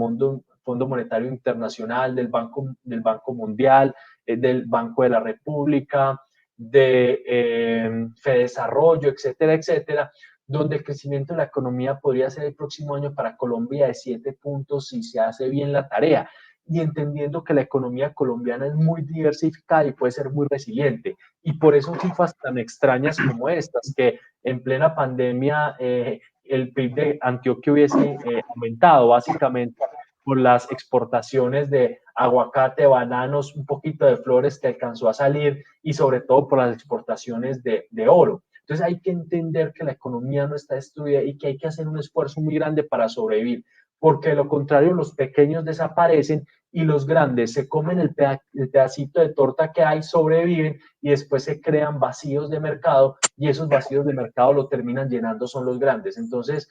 Speaker 2: Fondo Monetario Internacional, del Banco Mundial, del Banco de la República, de Fedesarrollo, etcétera, etcétera, donde el crecimiento de la economía podría ser el próximo año para Colombia de 7 puntos si se hace bien la tarea. Y entendiendo que la economía colombiana es muy diversificada y puede ser muy resiliente. Y por eso cifras tan extrañas como estas, que en plena pandemia el PIB de Antioquia hubiese aumentado básicamente por las exportaciones de aguacate, bananos, un poquito de flores que alcanzó a salir y sobre todo por las exportaciones de oro. Entonces hay que entender que la economía no está destruida y que hay que hacer un esfuerzo muy grande para sobrevivir, porque de lo contrario los pequeños desaparecen y los grandes se comen el pedacito de torta que hay, sobreviven y después se crean vacíos de mercado y esos vacíos de mercado lo terminan llenando son los grandes. Entonces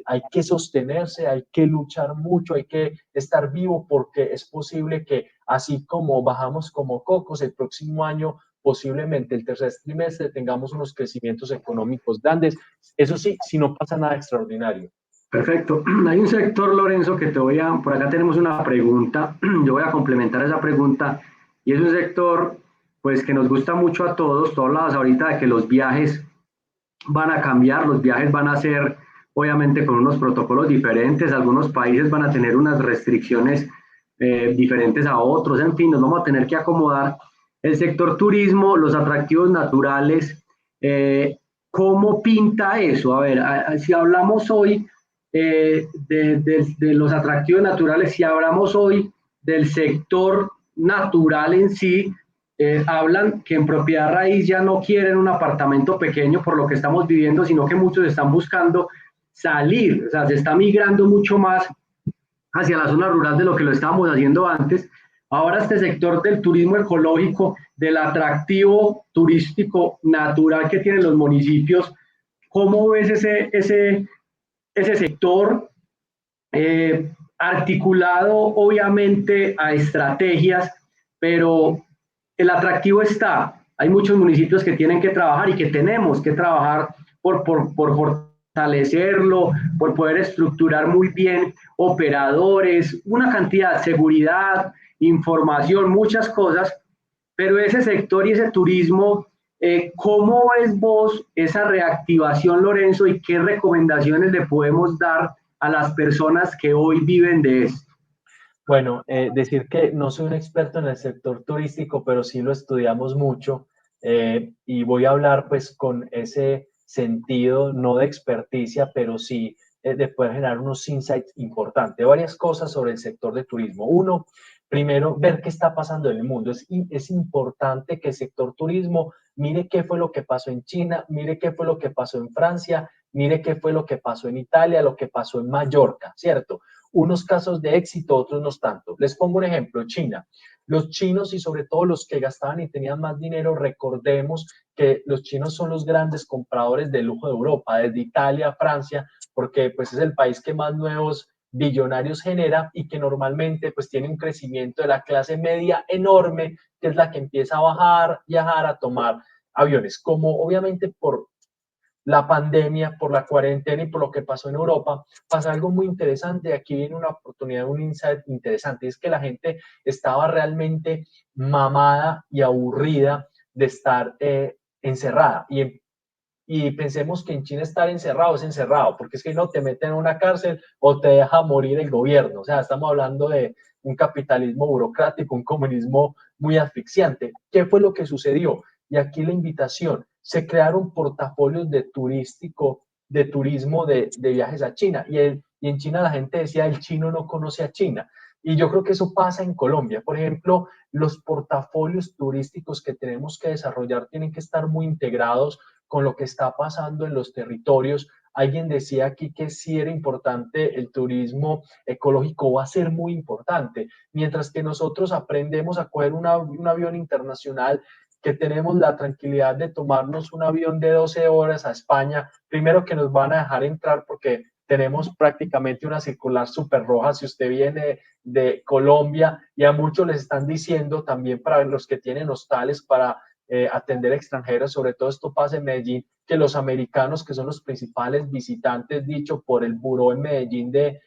Speaker 2: hay que sostenerse, hay que luchar mucho, hay que estar vivo porque es posible que así como bajamos como cocos, el próximo año posiblemente el tercer trimestre tengamos unos crecimientos económicos grandes. Eso sí, si no pasa nada extraordinario.
Speaker 1: Perfecto. Hay un sector, Lorenzo, que por acá tenemos una pregunta, yo voy a complementar esa pregunta, y es un sector, pues, que nos gusta mucho a todos. Tú hablabas ahorita de que los viajes van a cambiar, los viajes van a ser, obviamente, con unos protocolos diferentes, algunos países van a tener unas restricciones diferentes a otros, en fin, nos vamos a tener que acomodar. El sector turismo, los atractivos naturales, ¿cómo pinta eso? A ver, si hablamos hoy de los atractivos naturales, si hablamos hoy del sector natural en sí, hablan que en propiedad raíz ya no quieren un apartamento pequeño por lo que estamos viviendo, sino que muchos están buscando salir, o sea, se está migrando mucho más hacia la zona rural de lo que lo estábamos haciendo antes. Ahora este sector del turismo ecológico, del atractivo turístico natural que tienen los municipios, ¿cómo ves ese sector articulado obviamente a estrategias, pero el atractivo está? Hay muchos municipios que tienen que trabajar y que tenemos que trabajar por fortalecerlo, por poder estructurar muy bien operadores, una cantidad de seguridad, información, muchas cosas, pero ese sector y ese turismo, ¿cómo ves vos esa reactivación, Lorenzo, y qué recomendaciones le podemos dar a las personas que hoy viven de esto?
Speaker 2: Bueno, decir que no soy un experto en el sector turístico, pero sí lo estudiamos mucho y voy a hablar pues con ese sentido, no de experticia, pero sí de poder generar unos insights importantes. Varias cosas sobre el sector de turismo. Uno, primero, ver qué está pasando en el mundo. Es importante que el sector turismo mire qué fue lo que pasó en China, mire qué fue lo que pasó en Francia, mire qué fue lo que pasó en Italia, lo que pasó en Mallorca, ¿cierto? Unos casos de éxito, otros no tanto. Les pongo un ejemplo, China. Los chinos y sobre todo los que gastaban y tenían más dinero, recordemos que los chinos son los grandes compradores de lujo de Europa, desde Italia a Francia, porque pues es el país que más nuevos billonarios genera y que normalmente pues tiene un crecimiento de la clase media enorme, que es la que empieza a bajar, viajar, a tomar aviones. Como obviamente por la pandemia, por la cuarentena y por lo que pasó en Europa, pasa algo muy interesante. Aquí viene una oportunidad, un insight interesante. Es que la gente estaba realmente mamada y aburrida de estar encerrada. Y pensemos que en China estar encerrado es encerrado, porque es que no te meten en una cárcel o te deja morir el gobierno. O sea, estamos hablando de un capitalismo burocrático, un comunismo muy asfixiante. ¿Qué fue lo que sucedió? Y aquí la invitación, se crearon portafolios de turismo de viajes a China. Y en China la gente decía, el chino no conoce a China. Y yo creo que eso pasa en Colombia. Por ejemplo, los portafolios turísticos que tenemos que desarrollar tienen que estar muy integrados con lo que está pasando en los territorios. Alguien decía aquí que sí era importante el turismo ecológico, va a ser muy importante, mientras que nosotros aprendemos a coger un avión internacional, que tenemos la tranquilidad de tomarnos un avión de 12 horas a España, primero que nos van a dejar entrar porque tenemos prácticamente una circular súper roja si usted viene de Colombia, y a muchos les están diciendo también, para los que tienen hostales para atender extranjeros, sobre todo esto pasa en Medellín, que los americanos, que son los principales visitantes, dicho por el buró en Medellín de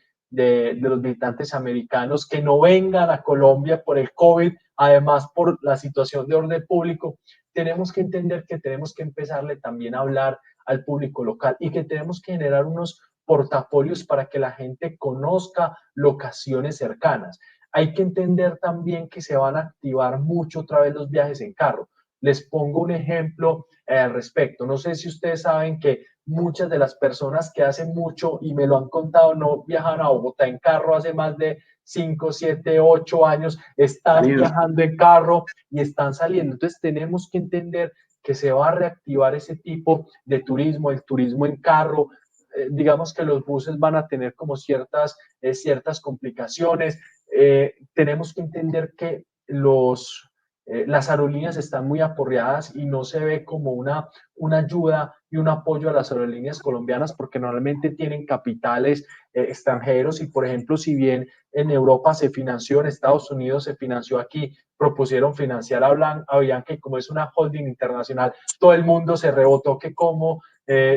Speaker 2: los visitantes americanos, que no vengan a Colombia por el COVID, además por la situación de orden público. Tenemos que entender que tenemos que empezarle también a hablar al público local y que tenemos que generar unos portafolios para que la gente conozca locaciones cercanas. Hay que entender también que se van a activar mucho otra vez los viajes en carro. Les pongo un ejemplo al respecto. No sé si ustedes saben que muchas de las personas que hacen mucho, y me lo han contado, no viajan a Bogotá en carro hace más de 5, 7, 8 años, están viajando en carro y están saliendo. Entonces tenemos que entender que se va a reactivar ese tipo de turismo, el turismo en carro. Digamos que los buses van a tener como ciertas complicaciones. Tenemos que entender que las aerolíneas están muy aporreadas y no se ve como una ayuda y un apoyo a las aerolíneas colombianas, porque normalmente tienen capitales extranjeros. Y por ejemplo, si bien en Europa se financió, en Estados Unidos se financió, aquí propusieron financiar a Bianca, y como es una holding internacional, todo el mundo se rebotó que como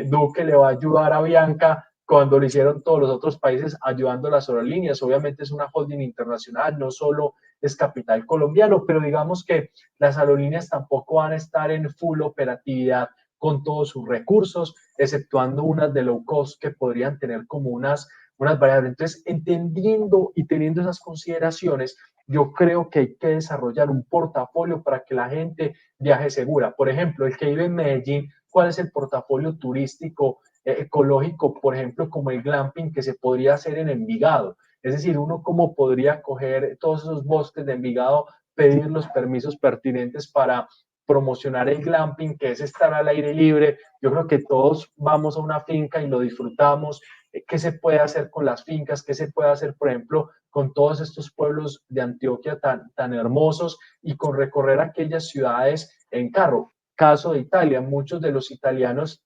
Speaker 2: Duque le va a ayudar a Bianca, cuando lo hicieron todos los otros países ayudando a las aerolíneas. Obviamente es una holding internacional, no solo es capital colombiano, pero digamos que las aerolíneas tampoco van a estar en full operatividad con todos sus recursos, exceptuando unas de low cost que podrían tener como unas variables. Entonces, entendiendo y teniendo esas consideraciones, yo creo que hay que desarrollar un portafolio para que la gente viaje segura. Por ejemplo, el que vive en Medellín, ¿cuál es el portafolio turístico ecológico, por ejemplo, como el glamping que se podría hacer en Envigado? Es decir, uno cómo podría coger todos esos bosques de Envigado, pedir los permisos pertinentes para promocionar el glamping, que es estar al aire libre. Yo creo que todos vamos a una finca y lo disfrutamos. ¿Qué se puede hacer con las fincas? ¿Qué se puede hacer, por ejemplo, con todos estos pueblos de Antioquia tan hermosos, y con recorrer aquellas ciudades en carro? Caso de Italia, muchos de los italianos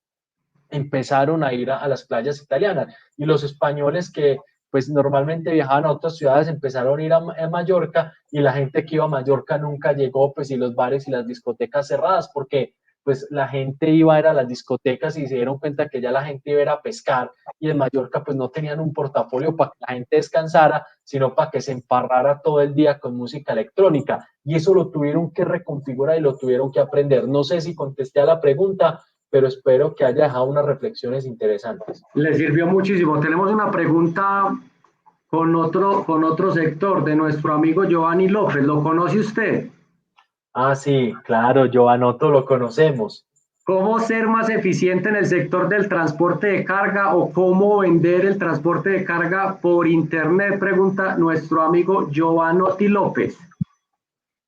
Speaker 2: empezaron a ir a las playas italianas, y los españoles que pues normalmente viajaban a otras ciudades empezaron a ir a Mallorca, y la gente que iba a Mallorca nunca llegó, pues, y los bares y las discotecas cerradas, porque pues la gente iba a ir a las discotecas y se dieron cuenta que ya la gente iba a ir a pescar, y en Mallorca pues no tenían un portafolio para que la gente descansara, sino para que se emparrara todo el día con música electrónica, y eso lo tuvieron que reconfigurar y lo tuvieron que aprender. No sé si contesté a la pregunta, pero espero que haya dejado unas reflexiones interesantes.
Speaker 1: Le sirvió muchísimo. Tenemos una pregunta con otro sector de nuestro amigo Giovanni López. ¿Lo conoce usted?
Speaker 2: Ah, sí, claro, Giovanoto lo conocemos.
Speaker 1: ¿Cómo ser más eficiente en el sector del transporte de carga o cómo vender el transporte de carga por internet? Pregunta nuestro amigo Giovanotti López.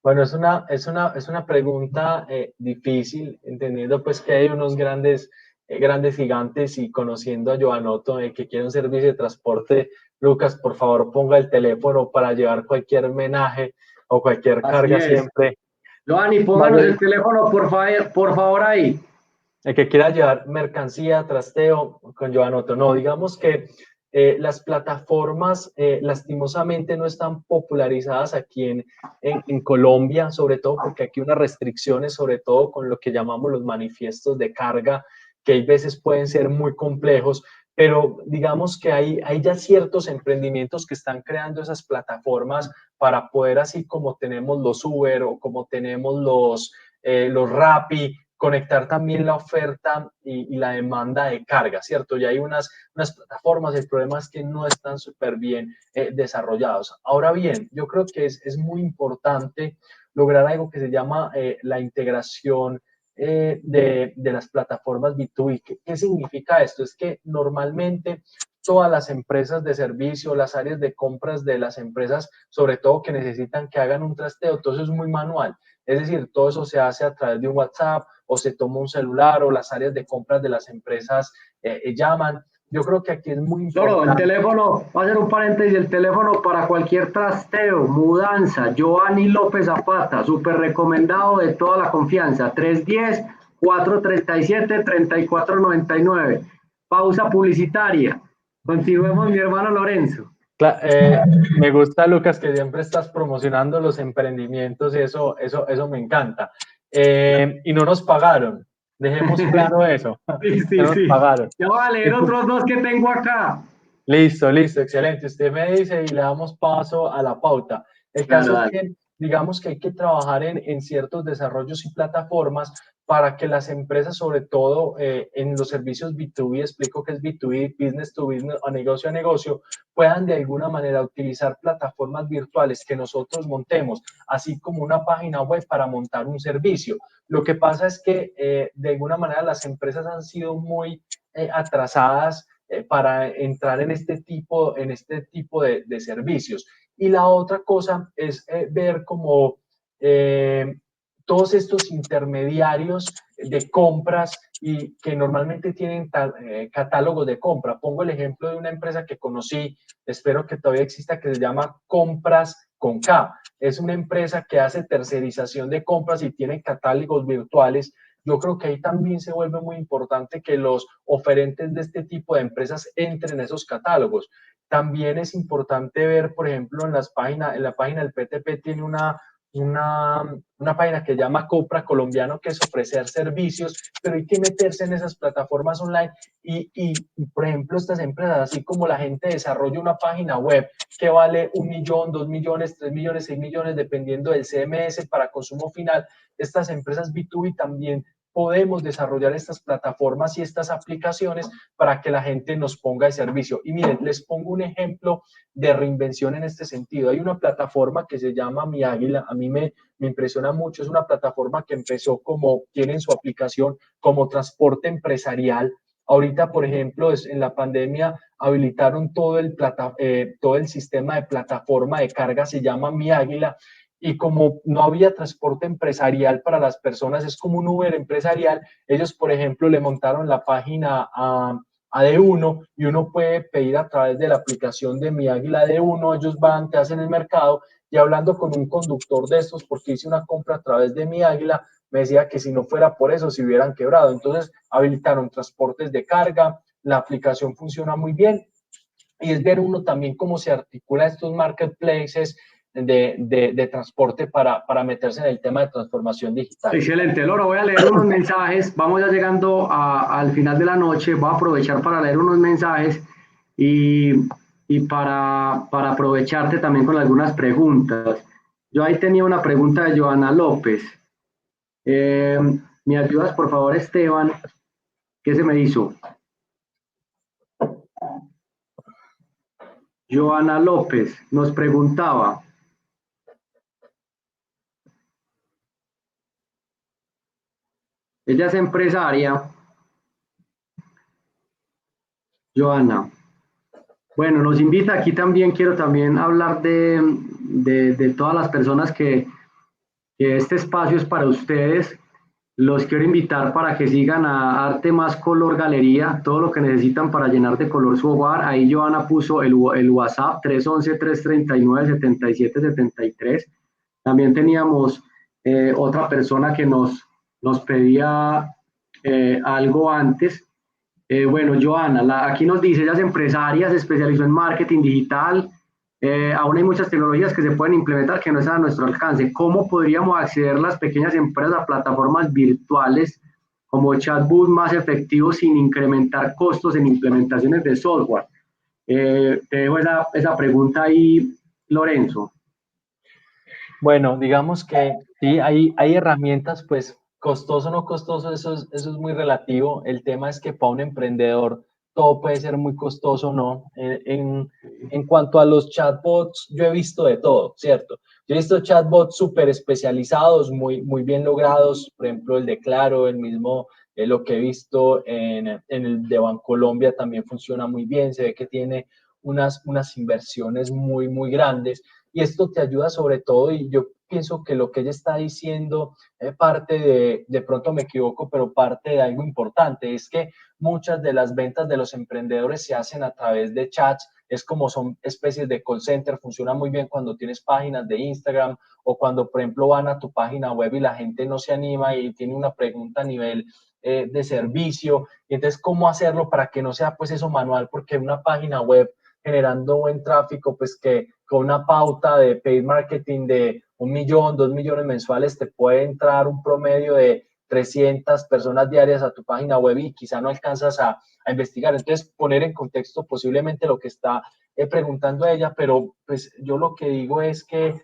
Speaker 2: Bueno, es una pregunta difícil, entendiendo pues que hay unos grandes gigantes, y conociendo a Giovanoto, que quiere un servicio de transporte. Lucas, por favor, ponga el teléfono para llevar cualquier menaje o cualquier
Speaker 1: Así
Speaker 2: carga
Speaker 1: es.
Speaker 2: siempre.
Speaker 1: Giovanni, pónganos
Speaker 2: Manuel,
Speaker 1: el teléfono por favor ahí.
Speaker 2: el que quiera llevar mercancía, trasteo, con Giovanoto. No, digamos que las plataformas lastimosamente no están popularizadas aquí en Colombia, sobre todo porque aquí hay unas restricciones, sobre todo con lo que llamamos los manifiestos de carga, que hay veces pueden ser muy complejos, pero digamos que hay ya ciertos emprendimientos que están creando esas plataformas para poder, así como tenemos los Uber o como tenemos los Rappi, conectar también la oferta y la demanda de carga, ¿cierto? Ya hay unas plataformas, el problema es que no están súper bien desarrollados. Ahora bien, yo creo que es muy importante lograr algo que se llama la integración de las plataformas B2B. ¿Qué significa esto? Es que normalmente todas las empresas de servicio, las áreas de compras de las empresas, sobre todo que necesitan que hagan un trasteo, todo eso es muy manual. Es decir, todo eso se hace a través de un WhatsApp o se toma un celular o las áreas de compras de las empresas llaman. Yo creo que aquí es muy
Speaker 1: Claro, el
Speaker 2: importante.
Speaker 1: teléfono, va a ser un paréntesis, el teléfono para cualquier trasteo, mudanza, Giovanni López Zapata, súper recomendado de toda la confianza, 310-437-3499. Pausa publicitaria. Continuemos, mi hermano Lorenzo.
Speaker 2: Me gusta, Lucas, que siempre estás promocionando los emprendimientos y eso me encanta. Y no nos pagaron, dejemos claro eso.
Speaker 1: Sí, sí,
Speaker 2: No nos
Speaker 1: sí.
Speaker 2: pagaron.
Speaker 1: Ya voy a leer otros dos que tengo acá.
Speaker 2: Listo, listo, excelente. Usted me dice y le damos paso a la pauta. El
Speaker 1: Claro,
Speaker 2: caso es
Speaker 1: dale.
Speaker 2: que, digamos que hay que trabajar en ciertos desarrollos y plataformas para que las empresas, sobre todo en los servicios B2B, explico que es B2B, business to business o negocio a negocio, puedan de alguna manera utilizar plataformas virtuales que nosotros montemos, así como una página web para montar un servicio. Lo que pasa es que de alguna manera las empresas han sido muy atrasadas para entrar en este tipo de servicios. Y la otra cosa es ver como todos estos intermediarios de compras y que normalmente tienen catálogos de compra. Pongo el ejemplo de una empresa que conocí, espero que todavía exista, que se llama Compras con K. Es una empresa que hace tercerización de compras y tiene catálogos virtuales. Yo creo que ahí también se vuelve muy importante que los oferentes de este tipo de empresas entren en esos catálogos. También es importante ver, por ejemplo, en la página del PTP tiene una página que se llama Copra Colombiano, que es ofrecer servicios, pero hay que meterse en esas plataformas online y por ejemplo, estas empresas, así como la gente desarrolla una página web que vale 1 millón, 2 millones, 3 millones, 6 millones, dependiendo del CMS para consumo final, estas empresas B2B también podemos desarrollar estas plataformas y estas aplicaciones para que la gente nos ponga de servicio. Y miren, les pongo un ejemplo de reinvención en este sentido. Hay una plataforma que se llama Mi Águila, a mí me impresiona mucho, es una plataforma que empezó como, tienen su aplicación como transporte empresarial. Ahorita, por ejemplo, en la pandemia habilitaron todo el sistema de plataforma de carga, se llama Mi Águila, y como no había transporte empresarial para las personas, es como un Uber empresarial, ellos, por ejemplo, le montaron la página a D1 y uno puede pedir a través de la aplicación de Mi Águila D1, ellos van, te hacen el mercado y hablando con un conductor de estos, porque hice una compra a través de Mi Águila, me decía que si no fuera por eso se hubieran quebrado. Entonces habilitaron transportes de carga, la aplicación funciona muy bien y es ver uno también cómo se articula estos marketplaces de transporte para meterse en el tema de transformación digital.
Speaker 1: Excelente, Loro. Voy a leer unos mensajes. Vamos ya llegando al final de la noche. Voy a aprovechar para leer unos mensajes y, y para aprovecharte también con algunas preguntas. Yo ahí tenía una pregunta de Joana López. ¿Me ayudas, por favor, Esteban? ¿Qué se me hizo? Joana López nos preguntaba. Ella es empresaria. Joana. Bueno, nos invita aquí también, quiero también hablar de todas las personas que este espacio es para ustedes. Los quiero invitar para que sigan a Arte Más Color Galería, todo lo que necesitan para llenar de color su hogar. Ahí Joana puso el WhatsApp 311-339-7773. También teníamos otra persona que nos pedía algo antes. Bueno, Joana, aquí nos dice, ella es empresaria, se especializó en marketing digital. Aún hay muchas tecnologías que se pueden implementar que no están a nuestro alcance. ¿Cómo podríamos acceder las pequeñas empresas a plataformas virtuales como chatbot más efectivos sin incrementar costos en implementaciones de software? Te dejo esa pregunta ahí, Lorenzo.
Speaker 2: Bueno, digamos que sí, hay herramientas, pues costoso o no costoso, eso es muy relativo. El tema es que para un emprendedor todo puede ser muy costoso o no. En cuanto a los chatbots, yo he visto de todo, ¿cierto? Yo he visto chatbots súper especializados, muy bien logrados, por ejemplo, el de Claro, el mismo, lo que he visto en el de Bancolombia también funciona muy bien, se ve que tiene unas inversiones muy grandes y esto te ayuda sobre todo, y yo pienso que lo que ella está diciendo parte de pronto me equivoco, pero parte de algo importante, es que muchas de las ventas de los emprendedores se hacen a través de chats, es como son especies de call center, funciona muy bien cuando tienes páginas de Instagram o cuando, por ejemplo, van a tu página web y la gente no se anima y tiene una pregunta a nivel de servicio, y entonces, ¿cómo hacerlo para que no sea pues eso manual? Porque una página web generando buen tráfico, pues que con una pauta de paid marketing de 1 millón, 2 millones mensuales, te puede entrar un promedio de 300 personas diarias a tu página web y quizá no alcanzas a investigar. Entonces, poner en contexto posiblemente lo que está preguntando ella, pero pues yo lo que digo es que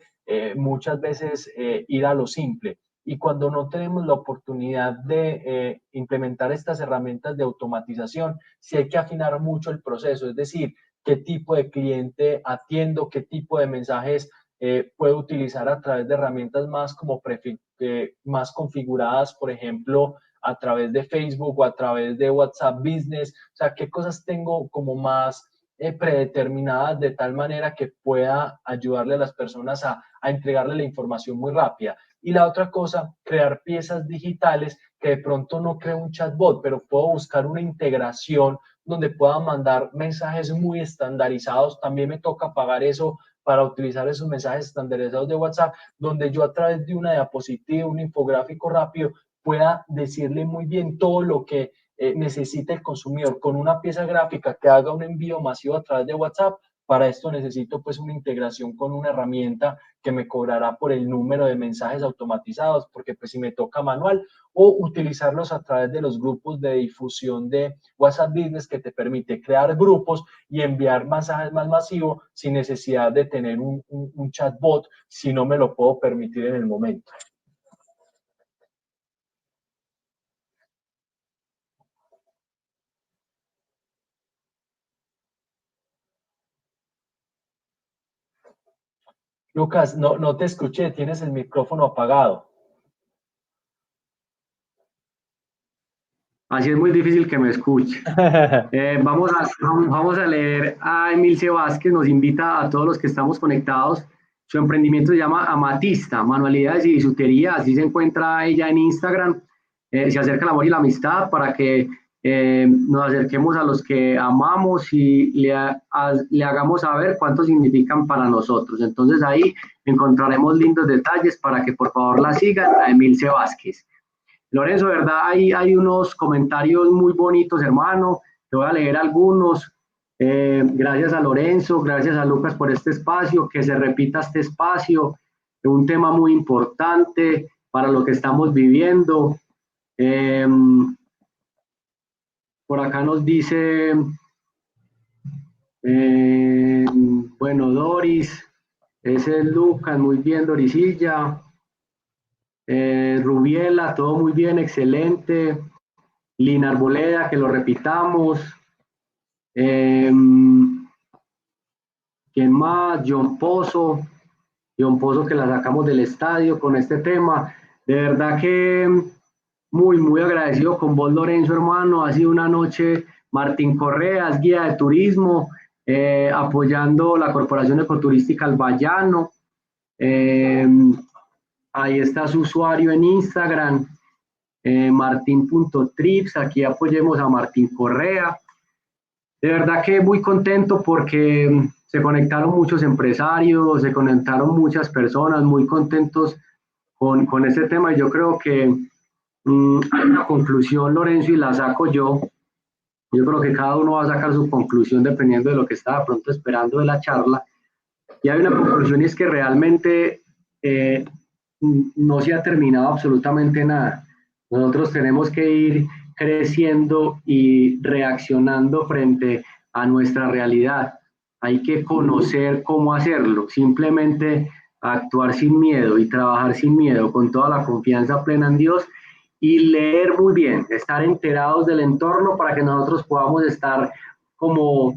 Speaker 2: muchas veces ir a lo simple. Y cuando no tenemos la oportunidad de implementar estas herramientas de automatización, sí hay que afinar mucho el proceso, es decir, qué tipo de cliente atiendo, qué tipo de mensajes puedo utilizar a través de herramientas más como más configuradas, por ejemplo, a través de Facebook o a través de WhatsApp Business, o sea, qué cosas tengo como más predeterminadas de tal manera que pueda ayudarle a las personas a entregarle la información muy rápida. Y la otra cosa, crear piezas digitales que de pronto no creo un chatbot, pero puedo buscar una integración donde pueda mandar mensajes muy estandarizados. También me toca pagar eso para utilizar esos mensajes estandarizados de WhatsApp, donde yo a través de una diapositiva, un infográfico rápido, pueda decirle muy bien todo lo que necesita el consumidor con una pieza gráfica que haga un envío masivo a través de WhatsApp. Para esto necesito pues una integración con una herramienta que me cobrará por el número de mensajes automatizados, porque pues si me toca manual, o utilizarlos a través de los grupos de difusión de WhatsApp Business, que te permite crear grupos y enviar mensajes más masivos sin necesidad de tener un chatbot si no me lo puedo permitir en el momento. Lucas, no te escuché, tienes el micrófono apagado.
Speaker 1: Así es muy difícil que me escuche. Vamos a leer a Emilce Vázquez, nos invita a todos los que estamos conectados. Su emprendimiento se llama Amatista, Manualidades y Bisutería, así se encuentra ella en Instagram. Se acerca el amor y la amistad para que nos acerquemos a los que amamos y le hagamos saber cuánto significan para nosotros. Entonces ahí encontraremos lindos detalles para que por favor la sigan a Emilce Vázquez. Lorenzo, ¿verdad? Hay unos comentarios muy bonitos, hermano. Te voy a leer algunos. Gracias a Lorenzo, gracias a Lucas por este espacio, que se repita este espacio, un tema muy importante para lo que estamos viviendo. Eh, por acá nos dice, bueno, Doris, ese es Lucas, muy bien, Dorisilla. Rubiela, todo muy bien, excelente. Lina Arboleda, que lo repitamos. Eh, ¿Quién más? John Pozo que la sacamos del estadio con este tema. De verdad que muy agradecido con vos, Lorenzo, hermano. Ha sido una noche. Martín Correas, guía de turismo, apoyando la Corporación Ecoturística Albayano. Ahí está su usuario en Instagram, martin.trips. Aquí apoyemos a Martín Correa. De verdad que muy contento porque se conectaron muchos empresarios, se conectaron muchas personas muy contentos con este tema, y yo creo que hay una conclusión, Lorenzo, y la saco yo. Yo creo que cada uno va a sacar su conclusión dependiendo de lo que está de pronto esperando de la charla. Y hay una conclusión, y es que realmente no se ha terminado absolutamente nada. Nosotros tenemos que ir creciendo y reaccionando frente a nuestra realidad. Hay que conocer cómo hacerlo, simplemente actuar sin miedo y trabajar sin miedo, con toda la confianza plena en Dios y leer muy bien, estar enterados del entorno para que nosotros podamos estar como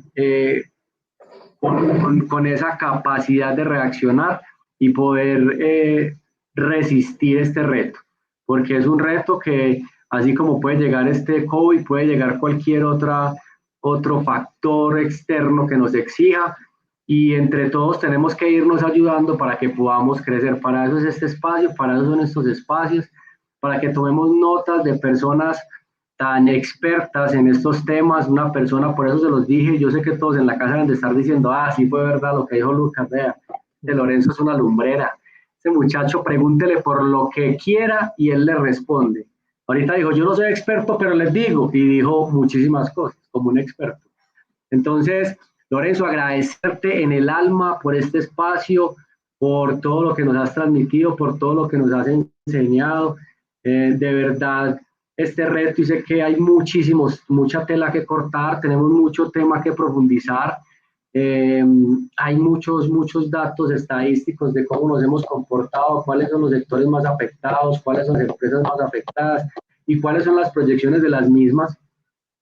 Speaker 1: con esa capacidad de reaccionar y poder resistir este reto, porque es un reto que así como puede llegar este COVID, puede llegar cualquier otro factor externo que nos exija y entre todos tenemos que irnos ayudando para que podamos crecer. Para eso es este espacio, para eso son estos espacios, para que tomemos notas de personas tan expertas en estos temas, una persona, por eso se los dije, yo sé que todos en la casa deben de estar diciendo, ah, sí fue verdad lo que dijo Lucas, vea, que Lorenzo es una lumbrera, ese muchacho pregúntele por lo que quiera y él le responde. Ahorita dijo, yo no soy experto, pero les digo, y dijo muchísimas cosas, como un experto. Entonces, Lorenzo, agradecerte en el alma por este espacio, por todo lo que nos has transmitido, por todo lo que nos has enseñado. De verdad, este reto y sé que hay mucha tela que cortar, tenemos mucho tema que profundizar. Hay muchos datos estadísticos de cómo nos hemos comportado, cuáles son los sectores más afectados, cuáles son las empresas más afectadas y cuáles son las proyecciones de las mismas.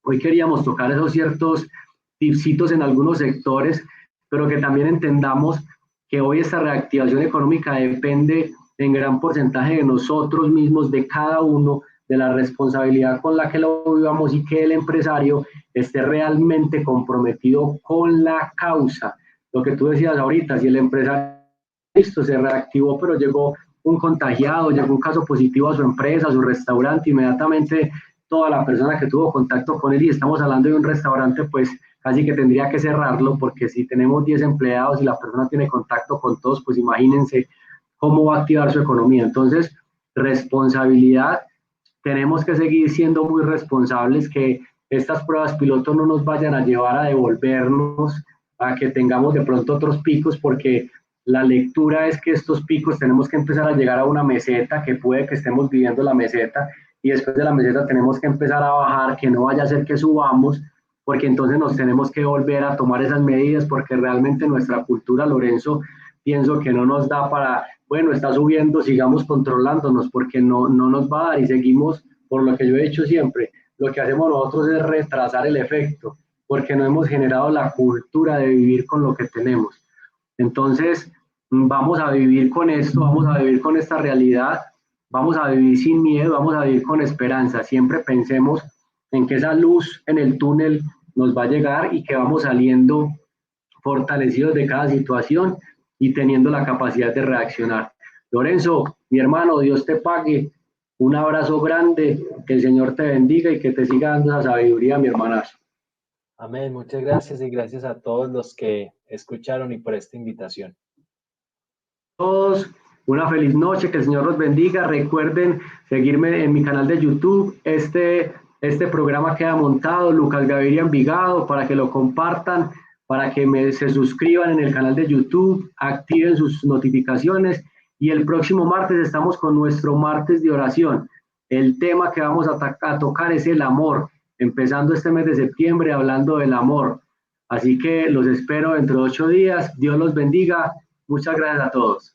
Speaker 1: Hoy queríamos tocar esos ciertos tipsitos en algunos sectores, pero que también entendamos que hoy esta reactivación económica depende en gran porcentaje de nosotros mismos, de cada uno, de la responsabilidad con la que lo vivamos y que el empresario esté realmente comprometido con la causa. Lo que tú decías ahorita, si el empresario listo, se reactivó, pero llegó un contagiado, llegó un caso positivo a su empresa, a su restaurante, inmediatamente toda la persona que tuvo contacto con él, y estamos hablando de un restaurante, pues casi que tendría que cerrarlo, porque si tenemos 10 empleados y la persona tiene contacto con todos, pues imagínense cómo va a activar su economía. Entonces, responsabilidad, tenemos que seguir siendo muy responsables, que estas pruebas piloto no nos vayan a llevar a devolvernos, a que tengamos de pronto otros picos, porque la lectura es que estos picos tenemos que empezar a llegar a una meseta, que puede que estemos viviendo la meseta, y después de la meseta tenemos que empezar a bajar, que no vaya a ser que subamos, porque entonces nos tenemos que volver a tomar esas medidas, porque realmente nuestra cultura, Lorenzo, pienso que no nos da para, bueno, está subiendo, sigamos controlándonos, porque no nos va a dar y seguimos, por lo que yo he dicho siempre, lo que hacemos nosotros es retrasar el efecto, porque no hemos generado la cultura de vivir con lo que tenemos. Entonces, vamos a vivir con esto, vamos a vivir con esta realidad, vamos a vivir sin miedo, vamos a vivir con esperanza. Siempre pensemos en que esa luz en el túnel nos va a llegar y que vamos saliendo fortalecidos de cada situación y teniendo la capacidad de reaccionar. Lorenzo, mi hermano, Dios te pague. Un abrazo grande, que el Señor te bendiga y que te siga dando esa sabiduría, mi hermanazo.
Speaker 2: Amén, muchas gracias y gracias a todos los que escucharon y por esta invitación.
Speaker 1: Todos, una feliz noche, que el Señor los bendiga. Recuerden seguirme en mi canal de YouTube. Este programa queda montado, Lucas Gaviria Envigado, para que lo compartan, para que se suscriban en el canal de YouTube, activen sus notificaciones y el próximo martes estamos con nuestro martes de oración. El tema que vamos a tocar es el amor, empezando este mes de septiembre hablando del amor. Así que los espero dentro de 8 días. Dios los bendiga. Muchas gracias a todos.